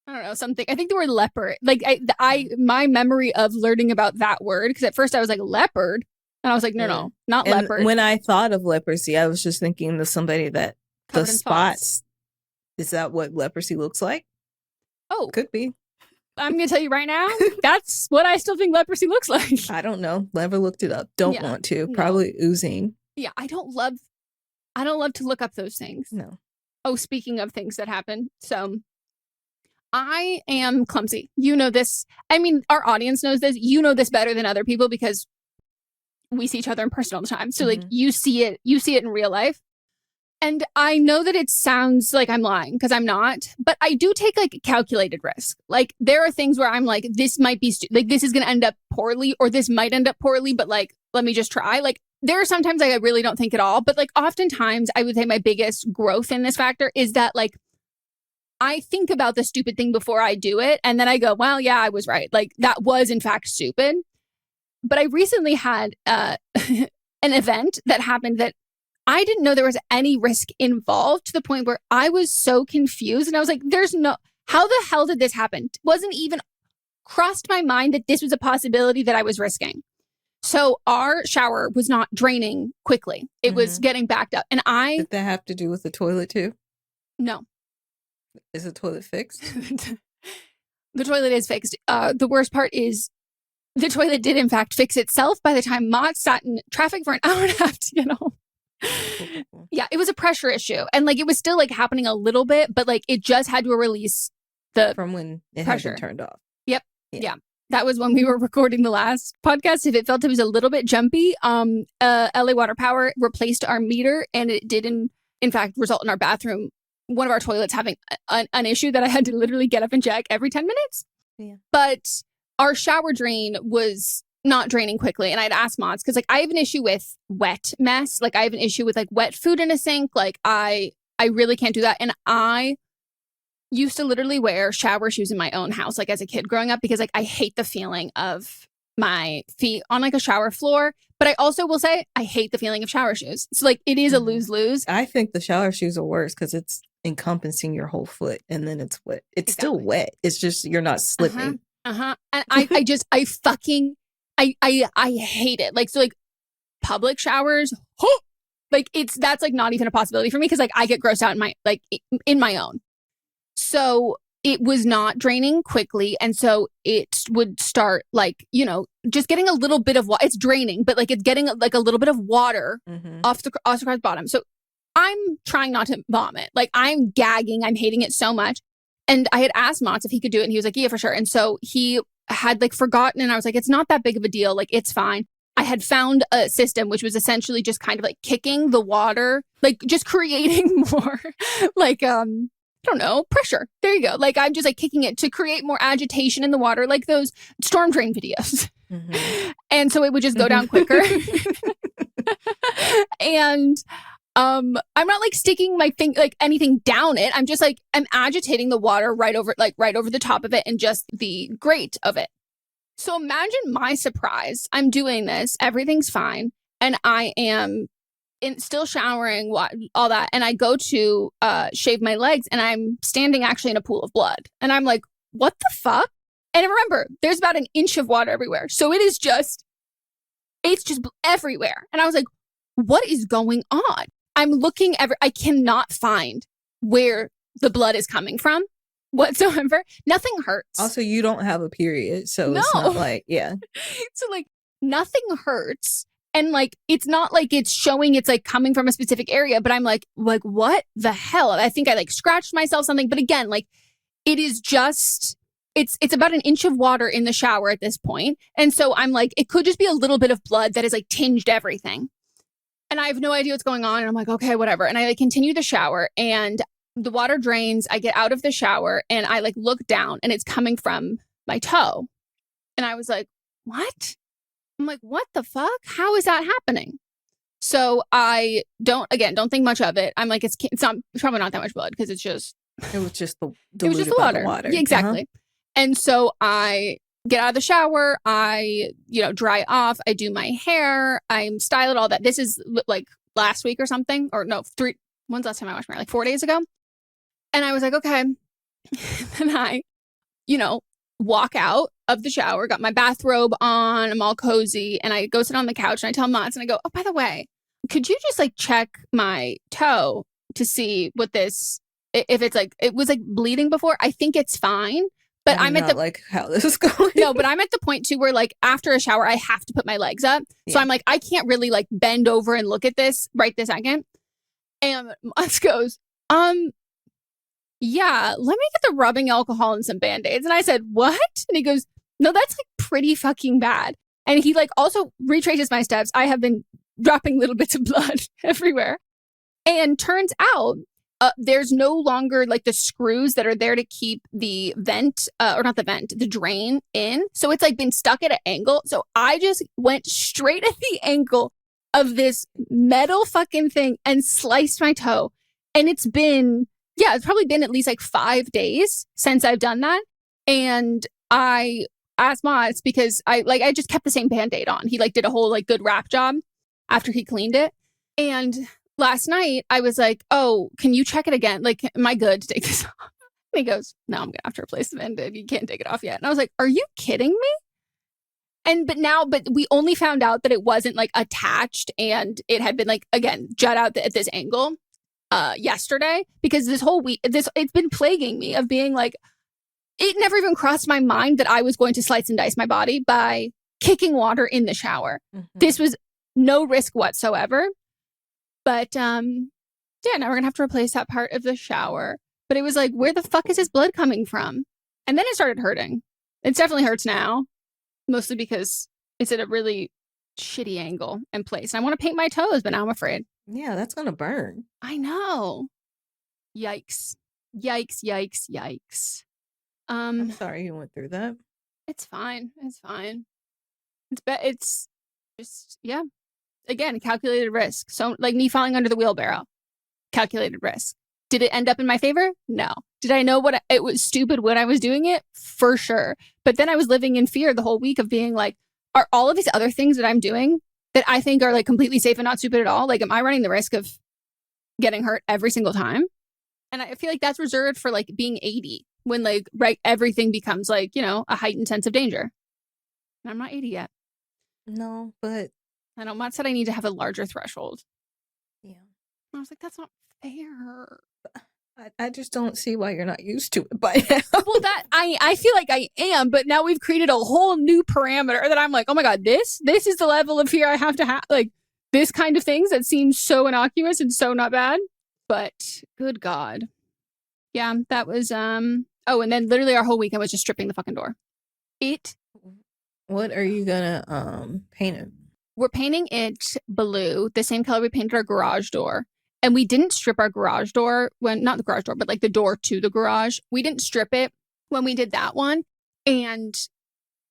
I don't know, something. I think the word leper. Like my memory of learning about that word, because at first I was like leopard. And I was like, no, not And leopard. when I thought of leprosy, I was just thinking of somebody that Covered the in spots. Is that what leprosy looks like? Oh, Could be. I'm going to tell you right now, that's what I still think leprosy looks like. I don't know. Never looked it up. Don't want to. no. Probably oozing. Yeah, I don't love to look up those things. No. Oh, speaking of things that happen. So I am clumsy. You know this. I mean, our audience knows this. You know this better than other people because we see each other in person all the time. So like you see it in real life. And I know that it sounds like I'm lying because I'm not, but I do take like calculated risk. Like there are things where I'm like, this might be like this is going to end up poorly, or this might end up poorly, but like, let me just try. Like there are sometimes like, I really don't think at all, but like oftentimes I would say my biggest growth in this factor is that like, I think about the stupid thing before I do it. And then I go, well, yeah, I was right. Like that was in fact stupid. But I recently had an event that happened that I didn't know there was any risk involved, to the point where I was so confused. And I was like, how the hell did this happen? Wasn't even crossed my mind that this was a possibility that I was risking. So our shower was not draining quickly. It was getting backed up. And Did that have to do with the toilet too? No. Is the toilet fixed? The toilet is fixed. The worst part is the toilet did in fact fix itself by the time Mott sat in traffic for an hour and a half to get home. Yeah, it was a pressure issue. And like it was still like happening a little bit, but like it just had to release the from when it pressure had been turned off. Yep. Yeah. That was when we were recording the last podcast. If it felt it was a little bit jumpy, LA Water Power replaced our meter, and it did in fact result in our bathroom, one of our toilets having an issue that I had to literally get up and check every 10 minutes. Yeah. But our shower drain was not draining quickly. And I'd ask Mods, because like I have an issue with wet mess. Like I have an issue with like wet food in a sink. Like I really can't do that. And I used to literally wear shower shoes in my own house, like as a kid growing up, because like I hate the feeling of my feet on like a shower floor. But I also will say I hate the feeling of shower shoes. So like it is a lose-lose. I think the shower shoes are worse because it's encompassing your whole foot, and then it's wet. It's still wet. It's just you're not slipping. And I hate it. Like, so like public showers, like that's like not even a possibility for me, because like I get grossed out in my own. So it was not draining quickly. And so it would start like, you know, just getting a little bit of water. It's draining, but like it's getting like a little bit of water off across the bottom. So I'm trying not to vomit. Like I'm gagging. I'm hating it so much. And I had asked Mats if he could do it, and he was like, yeah, for sure. And so he had like forgotten, and I was like, it's not that big of a deal. Like it's fine. I had found a system which was essentially just kind of like kicking the water, like just creating more like, I don't know, pressure. There you go. Like I'm just like kicking it to create more agitation in the water, like those storm drain videos. And so it would just go down quicker. And I'm not like sticking my finger, like anything down it. I'm just like, I'm agitating the water right over the top of it and just the grate of it. So imagine my surprise. I'm doing this. Everything's fine. And I am still showering, all that. And I go to shave my legs, and I'm standing actually in a pool of blood. And I'm like, what the fuck? And remember, there's about an inch of water everywhere. So it's just everywhere. And I was like, what is going on? I'm looking I cannot find where the blood is coming from whatsoever. Nothing hurts. Also, you don't have a period, so No. it's not like, yeah. So like nothing hurts. And like, it's not like it's showing it's like coming from a specific area, but I'm like, what the hell? I think I like scratched myself something. But again, like it is just, it's about an inch of water in the shower at this point. And so I'm like, it could just be a little bit of blood that has like tinged everything. And I have no idea what's going on. And I'm like, okay, whatever. And I like continue the shower and the water drains. I get out of the shower and I like look down and it's coming from my toe. And I was like, what? I'm like, what the fuck? How is that happening? So I don't think much of it. I'm like, it's probably not that much blood because it was just the water. Yeah, exactly. And so I get out of the shower. I, dry off. I do my hair. I'm styled, all that. This is like last week or something, or no, when's the last time I washed my hair? Like 4 days ago. And I was like, okay. Then I, walk out of the shower, got my bathrobe on, I'm all cozy, and I go sit on the couch and I tell Mats and I go, oh, by the way, could you just like check my toe to see what this, if it's like, it was like bleeding before. I think it's fine. But I'm at like how this is going. No, but I'm at the point too where like after a shower, I have to put my legs up. Yeah. So I'm like, I can't really like bend over and look at this right this second. And Mats goes, yeah, let me get the rubbing alcohol and some Band-Aids. And I said, what? And he goes, no, that's like pretty fucking bad. And he like also retraces my steps. I have been dropping little bits of blood everywhere. And turns out there's no longer like the screws that are there to keep the the drain in. So it's like been stuck at an angle. So I just went straight at the ankle of this metal fucking thing and sliced my toe. And it's probably been at least like 5 days since I've done that. And I asked Moz because I just kept the same Band-Aid on. He like did a whole like good wrap job after he cleaned it. And last night I was like, oh, can you check it again? Like, am I good to take this off? And he goes, no, I'm going to have to replace the Band-Aid. You can't take it off yet. And I was like, are you kidding me? But we only found out that it wasn't like attached and it had been like, again, jut out at this angle yesterday, because this whole week, it's been plaguing me of being like, it never even crossed my mind that I was going to slice and dice my body by kicking water in the shower. Mm-hmm. This was no risk whatsoever. But now we're going to have to replace that part of the shower. But it was like, where the fuck is his blood coming from? And then it started hurting. It definitely hurts now, mostly because it's at a really shitty angle and place. And I want to paint my toes, but now I'm afraid. Yeah, that's going to burn. I know. Yikes. I'm sorry you went through that. It's fine. It's just, yeah. Again, calculated risk. So like me falling under the wheelbarrow, calculated risk. Did it end up in my favor? No. Did I know it was stupid when I was doing it? For sure. But then I was living in fear the whole week of being like, are all of these other things that I'm doing that I think are like completely safe and not stupid at all? Like, am I running the risk of getting hurt every single time? And I feel like that's reserved for like being 80 when like, right, everything becomes like, a heightened sense of danger. And I'm not 80 yet. No, but I know Matt said I need to have a larger threshold. Yeah. I was like, that's not fair. I just don't see why you're not used to it by now. Well, that I feel like I am, but now we've created a whole new parameter that I'm like, oh my God, this is the level of fear I have to have. Like this kind of things that seems so innocuous and so not bad. But good God. Yeah, that was, and then literally our whole weekend was just stripping the fucking door. What are you gonna paint it? We're painting it blue, the same color we painted our garage door. And we didn't strip our garage door not the garage door, but like the door to the garage. We didn't strip it when we did that one. And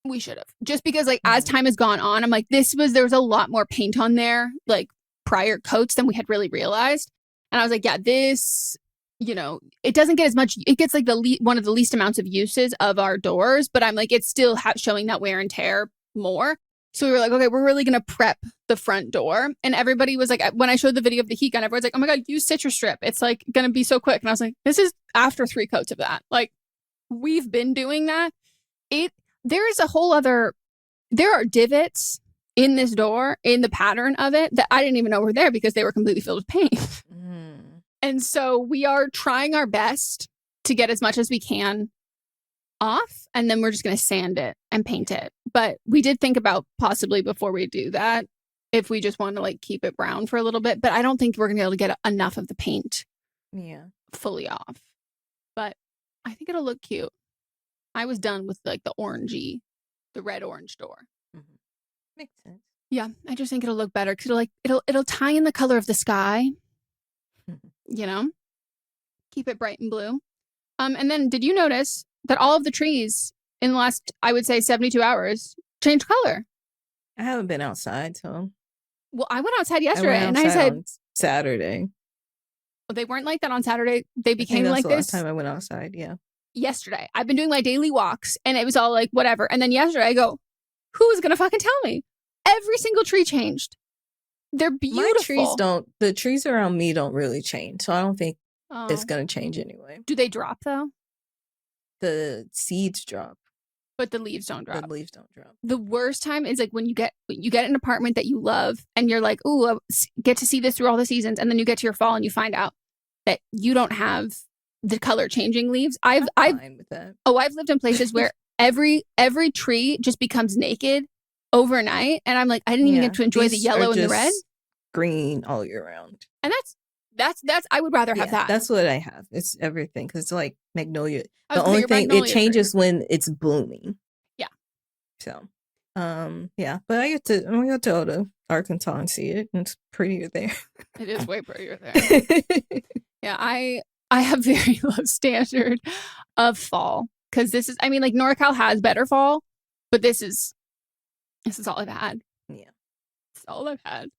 we should have. Just because like as time has gone on, I'm like, there was a lot more paint on there, like prior coats than we had really realized. And I was like, yeah, this, it doesn't get as much, it gets like one of the least amounts of uses of our doors, but I'm like, it's still showing that wear and tear more. So we were like, okay, we're really going to prep the front door. And everybody was like, when I showed the video of the heat gun, everyone's like, oh my God, use citrus strip. It's like going to be so quick. And I was like, this is after 3 coats of that. Like we've been doing that. There are divots in this door, in the pattern of it, that I didn't even know were there because they were completely filled with paint. And so we are trying our best to get as much as we can off, and then we're just going to sand it and paint it. But we did think about possibly before we do that, if we just want to like keep it brown for a little bit. But I don't think we're going to be able to get enough of the paint fully off. But I think it'll look cute. I was done with like the red-orange door. Makes sense. Yeah, I just think it'll look better because it'll tie in the color of the sky. You know, keep it bright and blue. And then did you notice that all of the trees in the last, I would say, 72 hours changed color? I haven't been outside, so. Well, I went outside yesterday and I said on Saturday. Well, they weren't like that on Saturday. They became like this. Last time I went outside, yeah. Yesterday, I've been doing my daily walks and it was all like whatever. And then yesterday, I go, who is gonna fucking tell me? Every single tree changed. They're beautiful. The trees around me don't really change, so I don't think it's gonna change anyway. Do they drop though? The seeds drop, but the leaves don't drop. The leaves don't drop. The worst time is like when you get an apartment that you love and you're like, ooh, I get to see this through all the seasons, and then you get to your fall and you find out that you don't have the color changing leaves. I'm fine with that. Oh, I've lived in places where every tree just becomes naked overnight, and I'm like, I didn't even get to enjoy the yellow and the red. Green all year round, and that's I would rather have that. That's what I have. It's everything because it's like magnolia. The only thing it changes when it's blooming. Yeah. So, yeah, but I get to go to Arkansas and see it, and it's prettier there. It is way prettier there. Yeah, I have very low standard of fall because this is, I mean, like NorCal has better fall, but this is all I've had. Yeah, it's all I've had.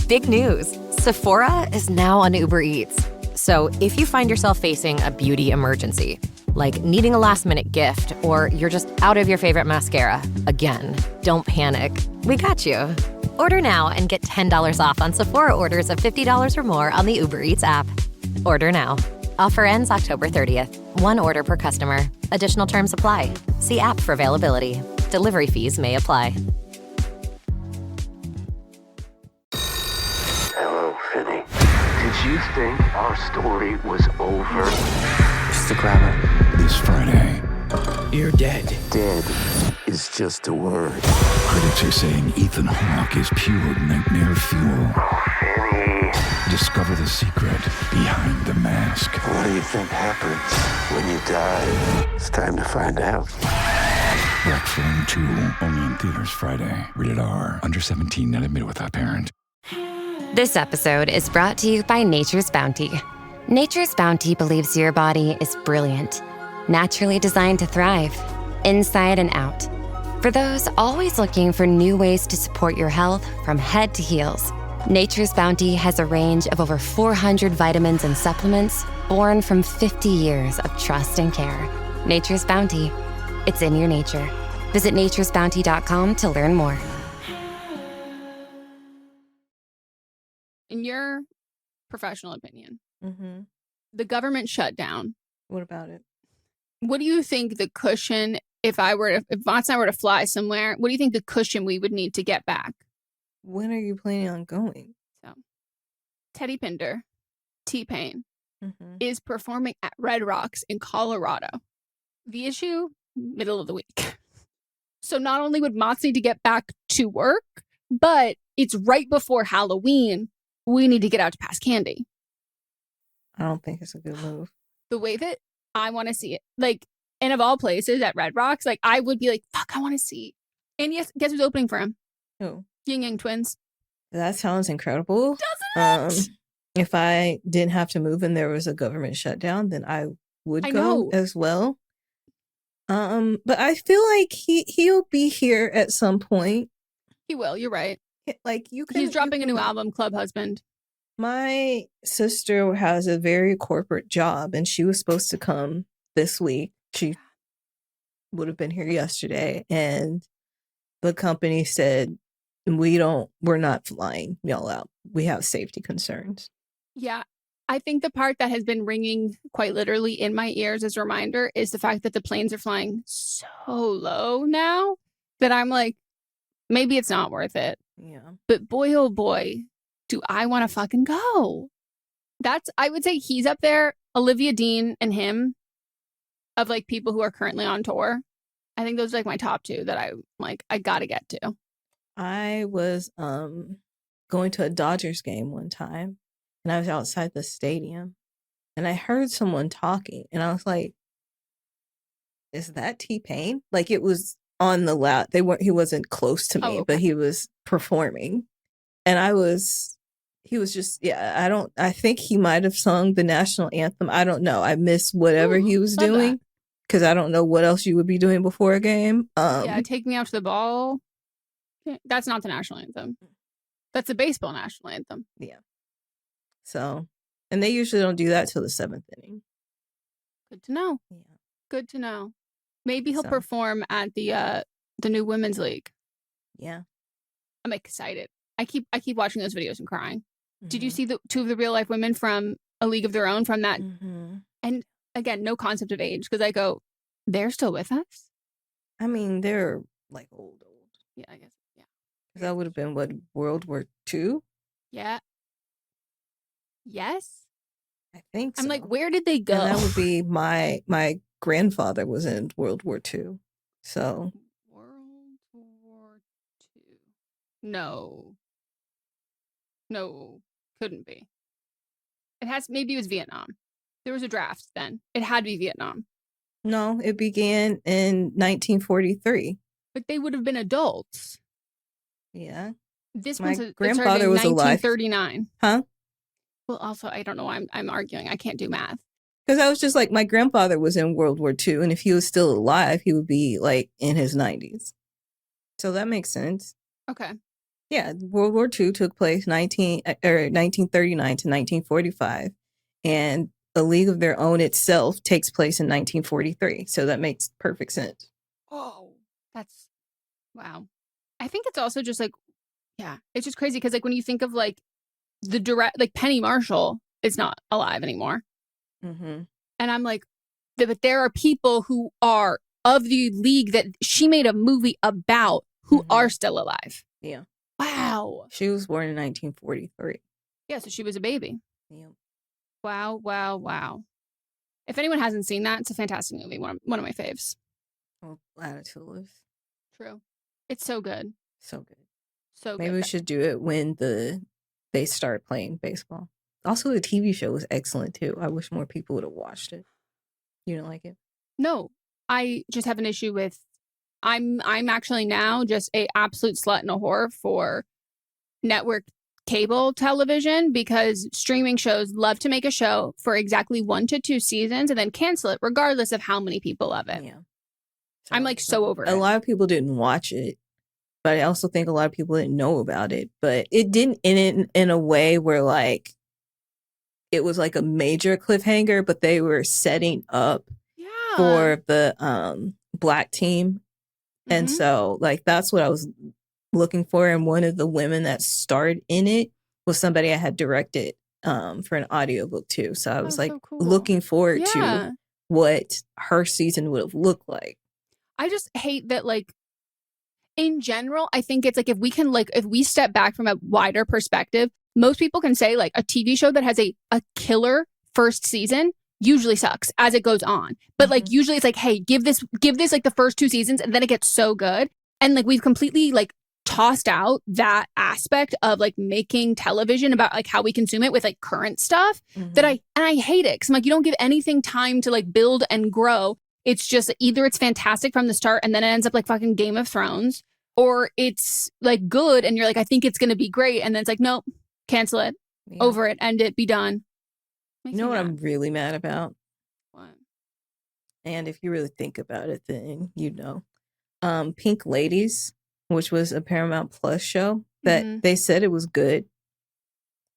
Big news. Sephora is now on Uber Eats. So if you find yourself facing a beauty emergency, like needing a last-minute gift, or you're just out of your favorite mascara, again, don't panic. We got you. Order now and get $10 off on Sephora orders of $50 or more on the Uber Eats app. Order now. Offer ends October 30th. One order per customer. Additional terms apply. See app for availability. Delivery fees may apply. Hello, Finny. Did you think our story was over? Just a grammar. This Friday, you're dead. Dead is just a word. Critics are saying Ethan Hawke is pure nightmare fuel. Finny. Discover the secret behind the mask. What do you think happens when you die? It's time to find out. Black Phone 2, only in theaters Friday. Rated R. Under 17, not admitted without parent. This episode is brought to you by Nature's Bounty. Nature's Bounty believes your body is brilliant, naturally designed to thrive, inside and out. For those always looking for new ways to support your health from head to heels, Nature's Bounty has a range of over 400 vitamins and supplements born from 50 years of trust and care. Nature's Bounty. It's in your nature. Visit naturesbounty.com to learn more. In your professional opinion, the government shutdown. What about it? What do you think the cushion, if Vance and I were to fly somewhere, what do you think the cushion we would need to get back? When are you planning on going? So, Teddy Pinder, T-Pain, is performing at Red Rocks in Colorado. The issue, middle of the week. So not only would Mott's need to get back to work, but it's right before Halloween. We need to get out to pass candy. I don't think it's a good move. The way that I want to see it, like, and of all places at Red Rocks, like, I would be like, fuck, I want to see. And yes, guess who's opening for him? Who? Yin Yang Twins. That sounds incredible. Doesn't it? If I didn't have to move and there was a government shutdown, then I would go as well. But I feel like he'll be here at some point. He will. You're right. Like he's dropping a new album, Club Husband. My sister has a very corporate job, and she was supposed to come this week. She would have been here yesterday, and the company said, we're not flying y'all out. We have safety concerns. Yeah. I think the part that has been ringing quite literally in my ears as a reminder is the fact that the planes are flying so low now that I'm like, maybe it's not worth it. Yeah. But boy, oh boy, do I want to fucking go. I would say he's up there, Olivia Dean and him, of like people who are currently on tour. I think those are like my top two that I gotta get to. I was going to a Dodgers game one time, and I was outside the stadium, and I heard someone talking, and I was like, "Is that T-Pain?" Like it was on the loud. He wasn't close to me, but he was performing, and he was just I think he might have sung the national anthem. I don't know. I missed whatever he was doing because I don't know what else you would be doing before a game. Yeah, Take Me Out to the Ball. That's not the national anthem. That's the baseball national anthem. Yeah. So, and they usually don't do that till the 7th inning. Good to know. Yeah. Good to know. Maybe he'll perform at the new women's league. Yeah. I'm excited. I keep watching those videos and crying. Mm-hmm. Did you see the two of the real life women from A League of Their Own from that? Mm-hmm. And again, no concept of age because I go, they're still with us. I mean, they're like old. Yeah, I guess. Yeah. That would have been what, World War II? Yeah. Yes. I think so. I'm like, where did they go? And that would be my grandfather was in World War II. So World War II. No, couldn't be. Maybe it was Vietnam. There was a draft then. It had to be Vietnam. No, it began in 1943. But they would have been adults. Yeah. My grandfather was alive. 1939. Huh? Well, also, I don't know why I'm arguing. I can't do math. Because I was just like, my grandfather was in World War II, and if he was still alive, he would be like in his 90s. So that makes sense. Okay. Yeah, World War II took place 1939 to 1945, and A League of Their Own itself takes place in 1943. So that makes perfect sense. Oh, that's wow. I think it's also just like, yeah, it's just crazy because like when you think of like the direct, like Penny Marshall is not alive anymore. Mm-hmm. And I'm like, but there are people who are of the league that she made a movie about who are still alive. Yeah. Wow. She was born in 1943. Yeah, so she was a baby. Yeah. Wow. If anyone hasn't seen that, it's a fantastic movie. One of my faves. Well, Attitude. True. It's so good. So good. So good. Maybe we should do it when they start playing baseball. Also, the TV show was excellent too. I wish more people would have watched it. You don't like it? No, I just have an issue with. I'm actually now just a absolute slut and a whore for network cable television because streaming shows love to make a show for exactly 1 to 2 seasons and then cancel it regardless of how many people love it. Yeah. So, I'm like so over it. A lot of people didn't watch it, but I also think a lot of people didn't know about it. But it didn't in a way where like it was like a major cliffhanger, but they were setting up for the black team. And so like that's what I was looking for. And one of the women that starred in it was somebody I had directed for an audiobook too. So I was like looking forward to what her season would have looked like. I just hate that like in general, I think it's like if we step back from a wider perspective, most people can say like a TV show that has a killer first season usually sucks as it goes on. But like usually it's like, hey, give this like the first 2 seasons and then it gets so good. And like we've completely like tossed out that aspect of like making television about like how we consume it with like current stuff that I hate it. Cause I'm like, you don't give anything time to like build and grow. It's just either it's fantastic from the start and then it ends up like fucking Game of Thrones, or it's like good and you're like, I think it's going to be great. And then it's like, nope, cancel it, over it, end it, be done. You know what I'm really mad about? What? And if you really think about it, then you know. Pink Ladies, which was a Paramount Plus show that they said it was good.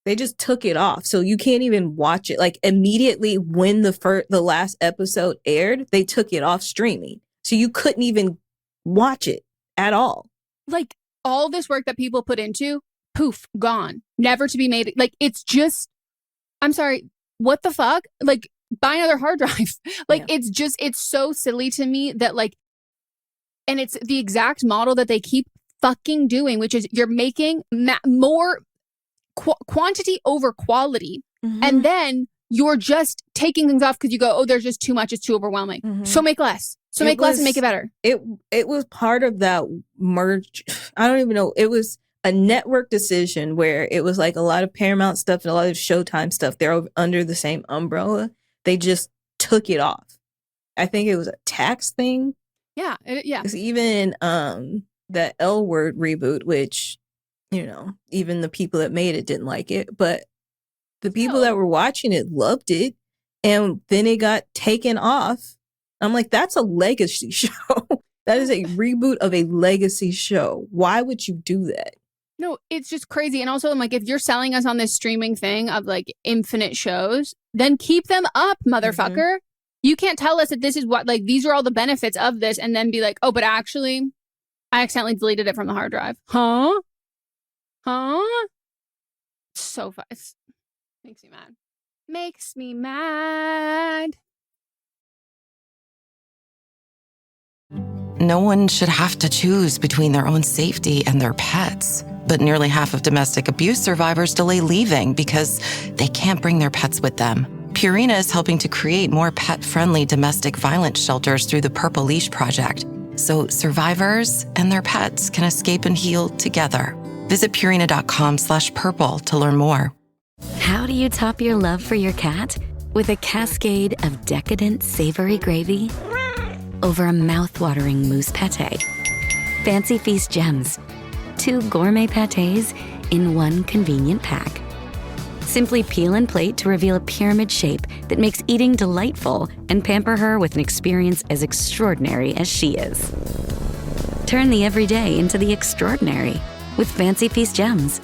They just took it off. So you can't even watch it. Like immediately when the last episode aired, they took it off streaming. So you couldn't even watch it at all. Like all this work that people put into, poof, gone. Never to be made. Like it's just, I'm sorry. what the fuck? Like, buy another hard drive. Like, it's so silly to me that like, and it's the exact model that they keep fucking doing, which is you're making more quantity over quality. And then you're just taking things off because you go, oh, there's just too much. It's too overwhelming. So make less. So make less and make it better. It was part of that merge. I don't even know. It was a network decision where it was like a lot of Paramount stuff and a lot of Showtime stuff. They're under the same umbrella. They just took it off. I think it was a tax thing. Yeah. Because even the L Word reboot, which, you know, even the people that made it didn't like it, but the people that were watching it loved it. And then it got taken off. I'm like, that's a legacy show. That is a reboot of a legacy show. Why would you do that? No, it's just crazy. And also, I'm like, if you're selling us on this streaming thing of like infinite shows, then keep them up, motherfucker. You can't tell us that this is what, like, these are all the benefits of this and then be like, oh, but actually, I accidentally deleted it from the hard drive. Huh? So fun. It makes me mad. Makes me mad. No one should have to choose between their own safety and their pets. But nearly half of domestic abuse survivors delay leaving because they can't bring their pets with them. Purina is helping to create more pet-friendly domestic violence shelters through the Purple Leash Project, so survivors and their pets can escape and heal together. Visit Purina.com/purple to learn more. How do you top your love for your cat? With a cascade of decadent savory gravy over a mouth-watering mousse pate. Fancy Feast Gems. 2 gourmet pâtés in one convenient pack. Simply peel and plate to reveal a pyramid shape that makes eating delightful and pamper her with an experience as extraordinary as she is. Turn the everyday into the extraordinary with Fancy Feast Gems.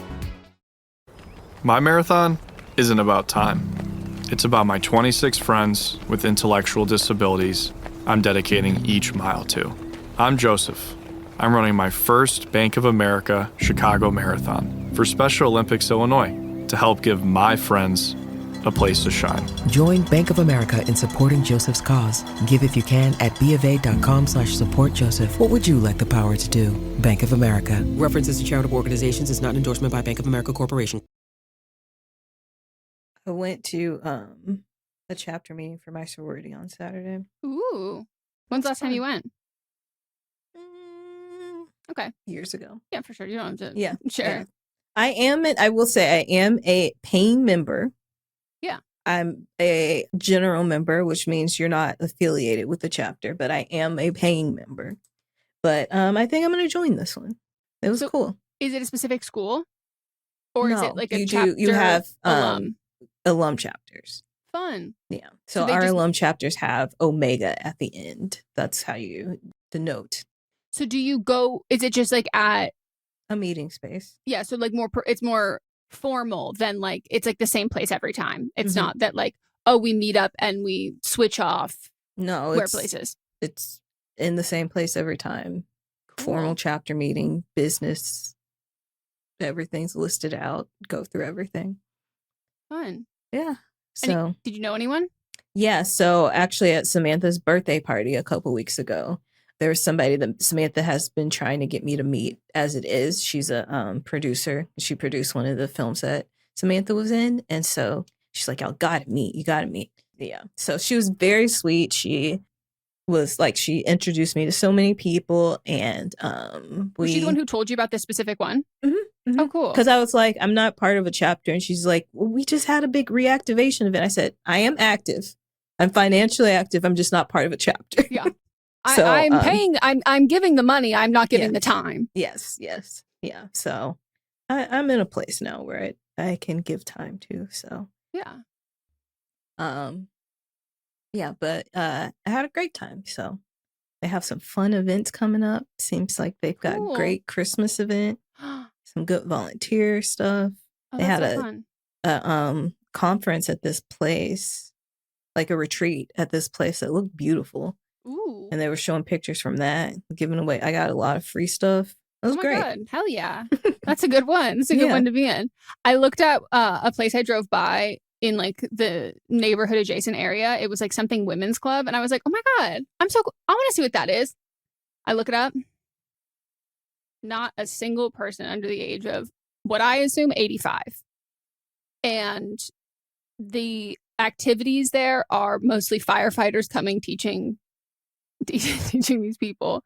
My marathon isn't about time. It's about my 26 friends with intellectual disabilities I'm dedicating each mile to. I'm Joseph. I'm running my first Bank of America Chicago Marathon for Special Olympics Illinois to help give my friends a place to shine. Join Bank of America in supporting Joseph's cause. Give if you can at BofA.com/supportjoseph. What would you like the power to do? Bank of America. References to charitable organizations is not an endorsement by Bank of America Corporation. I went to a chapter meeting for my sorority on Saturday. Ooh. When's the last time you went? Okay. Years ago. Yeah, for sure. You don't have to. Yeah. Sure. Yeah. I will say I am a paying member. Yeah. I'm a general member, which means you're not affiliated with the chapter, but I am a paying member. But I think I'm going to join this one. It was cool. Is it a specific school? Or No, is it like a you chapter? You have alum chapters. Fun. Yeah. So our alum chapters have Omega at the end. That's how you denote. So do you go, is it just like at a meeting space? Yeah. So like it's more formal than like, it's like the same place every time. It's not that like, oh, we meet up and we switch off. No, places. It's in the same place every time. Cool. Formal chapter meeting, business, everything's listed out, go through everything. Fun. Yeah. So did you know anyone? Yeah. So actually at Samantha's birthday party a couple weeks ago, there was somebody that Samantha has been trying to get me to meet as it is. She's a producer. She produced one of the films that Samantha was in. And so she's like, you gotta meet. Yeah. So she was very sweet. She was like, she introduced me to so many people. And was she the one who told you about this specific one? Mm-hmm. Oh, cool. Because I was like, I'm not part of a chapter. And she's like, well, we just had a big reactivation event. I said, I am active. I'm financially active. I'm just not part of a chapter. Yeah. So, I'm paying, I'm giving the money. I'm not giving the time. Yes. Yeah. So I'm in a place now where I can give time to. So yeah. Yeah, but I had a great time. So they have some fun events coming up. Seems like they've got a great Christmas event. Some good volunteer stuff. Oh, they had so a conference at this place, like a retreat at this place that looked beautiful. Ooh. And they were showing pictures from that, giving away. I got a lot of free stuff. It was great. God. Hell yeah. That's a good one. It's a good one to be in. I looked at a place I drove by in like the neighborhood adjacent area. It was like something women's club. And I was like, oh my God, I want to see what that is. I look it up. Not a single person under the age of what I assume 85. And the activities there are mostly firefighters coming teaching these people.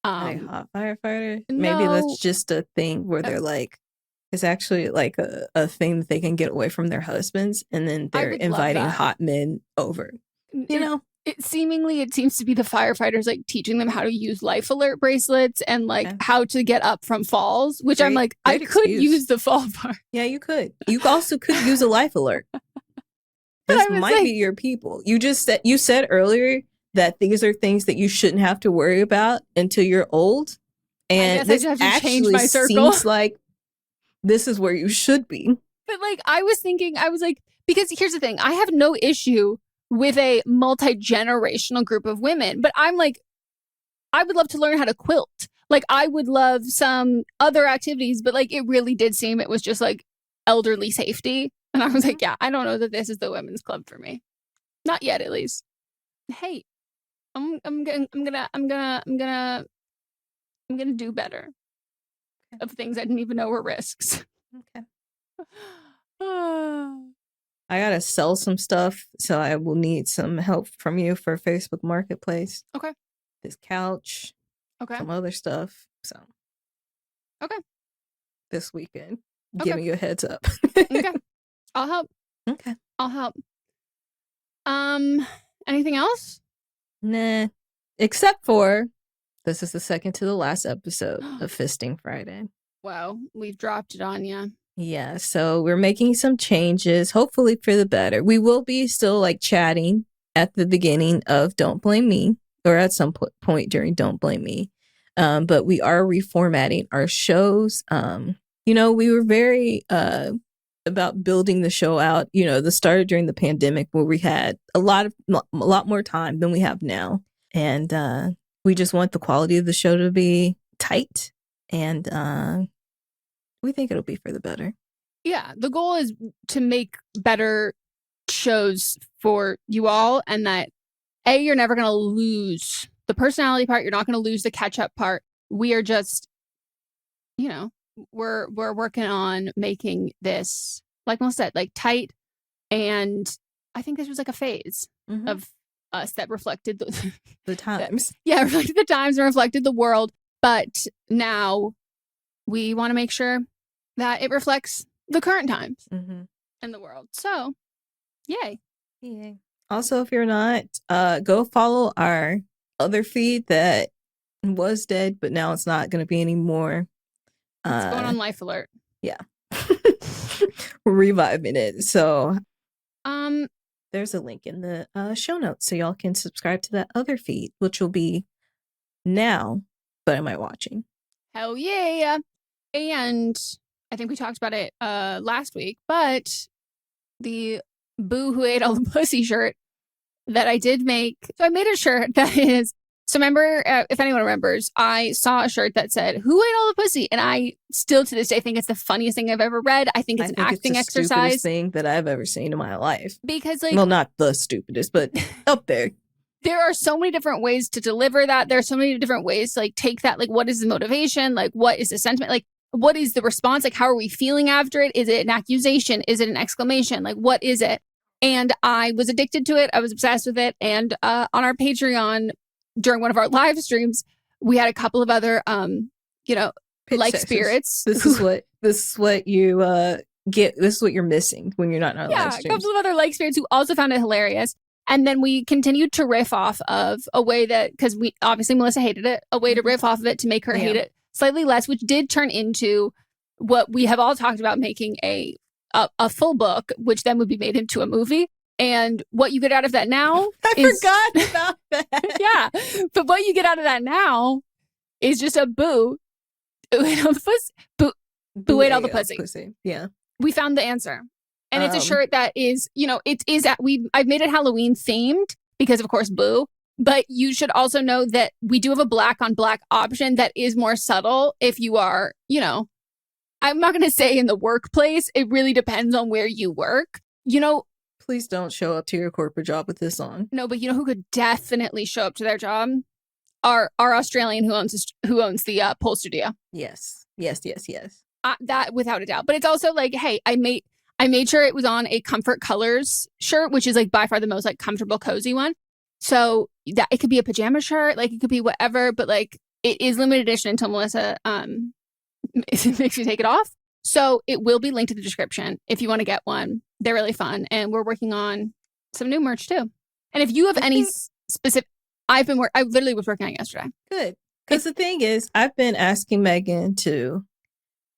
Like hot firefighters? Maybe that's just a thing where they're like, it's actually like a thing that they can get away from their husbands, and then they're inviting hot men over. You know? It seems to be the firefighters like teaching them how to use life alert bracelets and like how to get up from falls, which I'm like, I could use the fall part. Yeah, you could. You also could use a life alert. This might be your people. You said earlier that these are things that you shouldn't have to worry about until you're old. And this actually seems like this is where you should be. But like, I was like, because here's the thing, I have no issue with a multi-generational group of women, but I'm like, I would love to learn how to quilt. Like, I would love some other activities, but like, it really did seem it was just like elderly safety. And I was like, yeah, I don't know that this is the women's club for me. Not yet, at least. Hey, I'm gonna do better of things I didn't even know were risks. Okay. I gotta sell some stuff, so I will need some help from you for Facebook Marketplace. Okay. This couch. Okay. Some other stuff. So. Okay. This weekend. Giving you a heads up. Okay. I'll help. Okay. I'll help. Anything else? Nah. Except for this is the second to the last episode of Fisting Friday. Wow. We've dropped it on you. Yeah, so we're making some changes, hopefully for the better. We will be still like chatting at the beginning of Don't Blame Me, or at some point during Don't Blame Me. But we are reformatting our shows. We were very about building the show out. The started during the pandemic where we had a lot more time than we have now. And we just want the quality of the show to be tight, and we think it'll be for the better. Yeah, the goal is to make better shows for you all, and that you're never going to lose the personality part. You're not going to lose the catch up part. We are just, we're working on making this, like Melissa said, like tight. And I think this was like a phase of us that reflected the times. Reflected the times and reflected the world. But now we want to make sure that it reflects the current times in the world. So, yay. Also, if you're not, go follow our other feed that was dead, but now it's not going to be anymore. It's going on Life Alert. Yeah. We're reviving it. So, there's a link in the show notes so y'all can subscribe to that other feed, which will be now, but am I watching? Hell yeah. And I think we talked about it last week, but the Boo Who Ate All the Pussy shirt that I did make. So I made a shirt that is, so remember, if anyone remembers, I saw a shirt that said, "Who ate all the pussy?" And I still to this day think it's the funniest thing I've ever read. I think it's an acting exercise. Stupidest thing that I've ever seen in my life. Because like, well, not the stupidest, but up there. There are so many different ways to deliver that. There are so many different ways to like take that. Like, what is the motivation? Like, what is the sentiment? Like, what is the response? Like, how are we feeling after it? Is it an accusation? Is it an exclamation? Like, what is it? And I was addicted to it. I was obsessed with it. And on our Patreon, during one of our live streams, we had a couple of other, like spirits. This is what you get. This is what you're missing when you're not in our live streams. A couple of other like spirits who also found it hilarious. And then we continued to riff off of a way that, because we obviously Melissa hated it, a way to riff off of it to make her hate it slightly less, which did turn into what we have all talked about, making a full book, which then would be made into a movie. And what you get out of that now forgot about that. Yeah. But what you get out of that now is just a Boo who ate all the pussy. Boo ate all the pussy. Yeah. We found the answer. And it's a shirt that is, I've made it Halloween themed because, of course, Boo. But you should also know that we do have a black on black option that is more subtle if you are, I'm not going to say in the workplace. It really depends on where you work. You know, please don't show up to your corporate job with this on. No, but you know who could definitely show up to their job? Our Australian who owns the pole studio. Yes. That without a doubt. But it's also like, hey, I made sure it was on a Comfort Colors shirt, which is like by far the most like comfortable, cozy one. So that it could be a pajama shirt, like it could be whatever, but like it is limited edition until Melissa makes you take it off. So it will be linked to the description if you want to get one. They're really fun, and we're working on some new merch too. And if you have any specific, I literally was working on it yesterday. Good, because the thing is, I've been asking Meghan to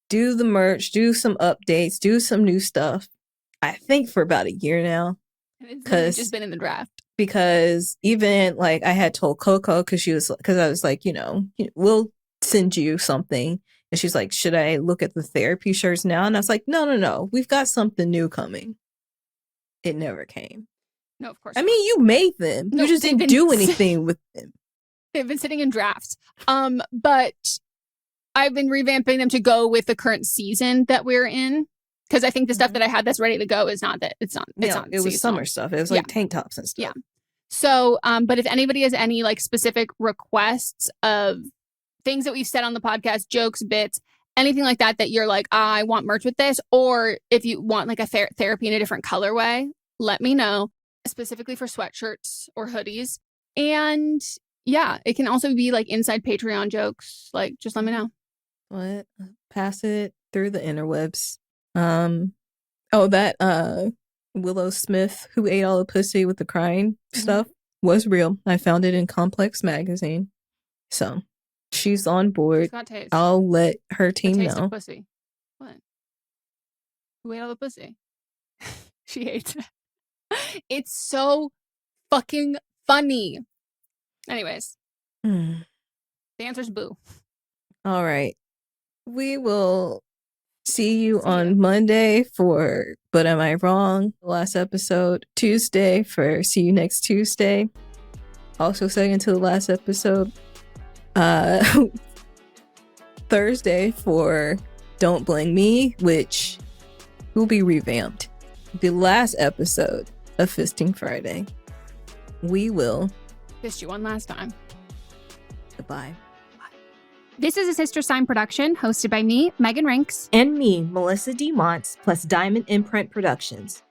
do the merch, do some updates, do some new stuff. I think for about a year now. It's just been in the draft. Because even like I had told Coco because I was like, we'll send you something. And she's like, should I look at the therapy shirts now? And I was like, no. We've got something new coming. It never came. No, of course. I mean, you made them. No, you just didn't do anything with them. They've been sitting in drafts. But I've been revamping them to go with the current season that we're in. Because I think the stuff that I had that's ready to go is not that. It's not. It was summer stuff. It was like tank tops and stuff. Yeah. So, but if anybody has any like specific requests of things that we've said on the podcast, jokes, bits, anything like that you're like, I want merch with this, or if you want like a therapy in a different colorway, let me know, specifically for sweatshirts or hoodies. And yeah, it can also be like inside Patreon jokes. Like, just let me know. What? Pass it through the interwebs. Willow Smith, who ate all the pussy with the crying stuff, was real. I found it in Complex magazine. So she's on board. She's got taste. I'll let her team taste know. Of pussy. What? Who ate all the pussy? She hates it. It's so fucking funny. Anyways. The answer's boo. All right. We will see you on Monday for But Am I Wrong? Last episode. Tuesday for See You Next Tuesday. Also second to the last episode. Thursday for Don't Blame Me, which will be revamped. The last episode of Fisting Friday. We will fist you one last time. Goodbye. This is a Sister Sign production hosted by me, Megan Rinks. And me, Melissa D. Montz, plus Diamond Imprint Productions.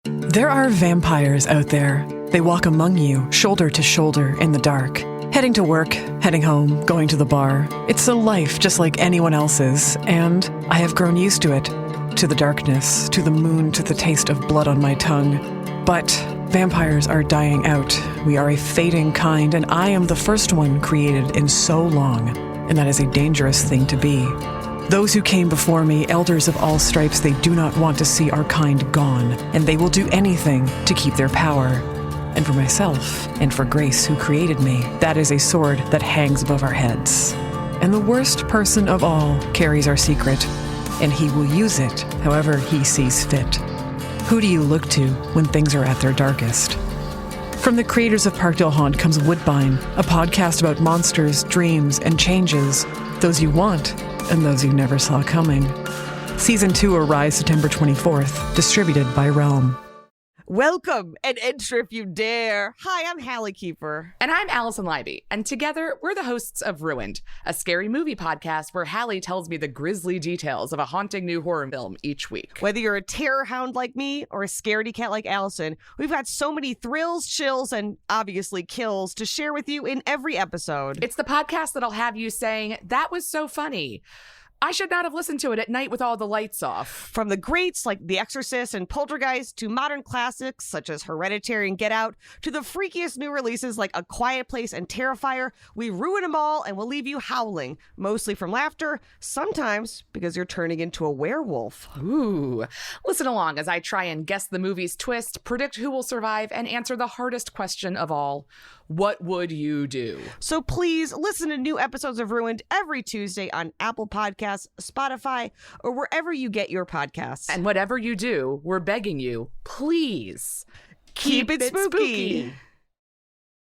There are vampires out there. They walk among you, shoulder to shoulder in the dark. Heading to work, heading home, going to the bar. It's a life just like anyone else's, and I have grown used to it. To the darkness, to the moon, to the taste of blood on my tongue. But vampires are dying out. We are a fading kind, and I am the first one created in so long, and that is a dangerous thing to be. Those who came before me, elders of all stripes, they do not want to see our kind gone, and they will do anything to keep their power. And for myself, and for Grace who created me, that is a sword that hangs above our heads. And the worst person of all carries our secret, and he will use it however he sees fit. Who do you look to when things are at their darkest? From the creators of Parkdale Haunt comes Woodbine, a podcast about monsters, dreams, and changes, those you want and those you never saw coming. Season 2 arrives September 24th, distributed by Realm. Welcome and enter if you dare. Hi, I'm Hallie Keeper. And I'm Allison Leiby. And together, we're the hosts of Ruined, a scary movie podcast where Hallie tells me the grisly details of a haunting new horror film each week. Whether you're a terror hound like me or a scaredy cat like Allison, we've got so many thrills, chills, and obviously kills to share with you in every episode. It's the podcast that'll have you saying, that was so funny. I should not have listened to it at night with all the lights off. From the greats like The Exorcist and Poltergeist to modern classics such as Hereditary and Get Out to the freakiest new releases like A Quiet Place and Terrifier, we ruin them all and we'll leave you howling, mostly from laughter, sometimes because you're turning into a werewolf. Ooh. Listen along as I try and guess the movie's twist, predict who will survive, and answer the hardest question of all. What would you do? So please listen to new episodes of Ruined every Tuesday on Apple Podcasts, Spotify, or wherever you get your podcasts. And whatever you do, we're begging you, please keep it spooky.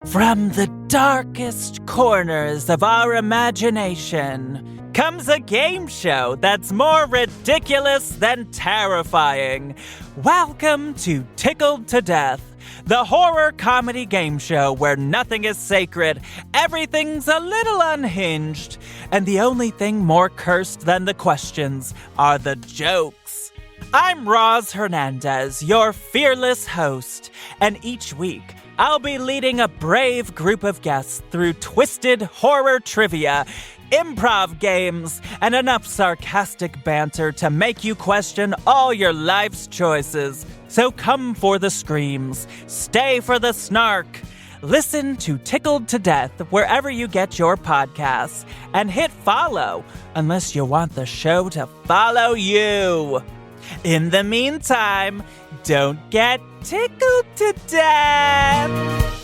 From the darkest corners of our imagination comes a game show that's more ridiculous than terrifying. Welcome to Tickled to Death, the horror comedy game show where nothing is sacred, everything's a little unhinged, and the only thing more cursed than the questions are the jokes. I'm Roz Hernandez, your fearless host, and each week I'll be leading a brave group of guests through twisted horror trivia, improv games, and enough sarcastic banter to make you question all your life's choices. So come for the screams, stay for the snark. Listen to Tickled to Death wherever you get your podcasts, and hit follow unless you want the show to follow you. In the meantime, don't get tickled to death.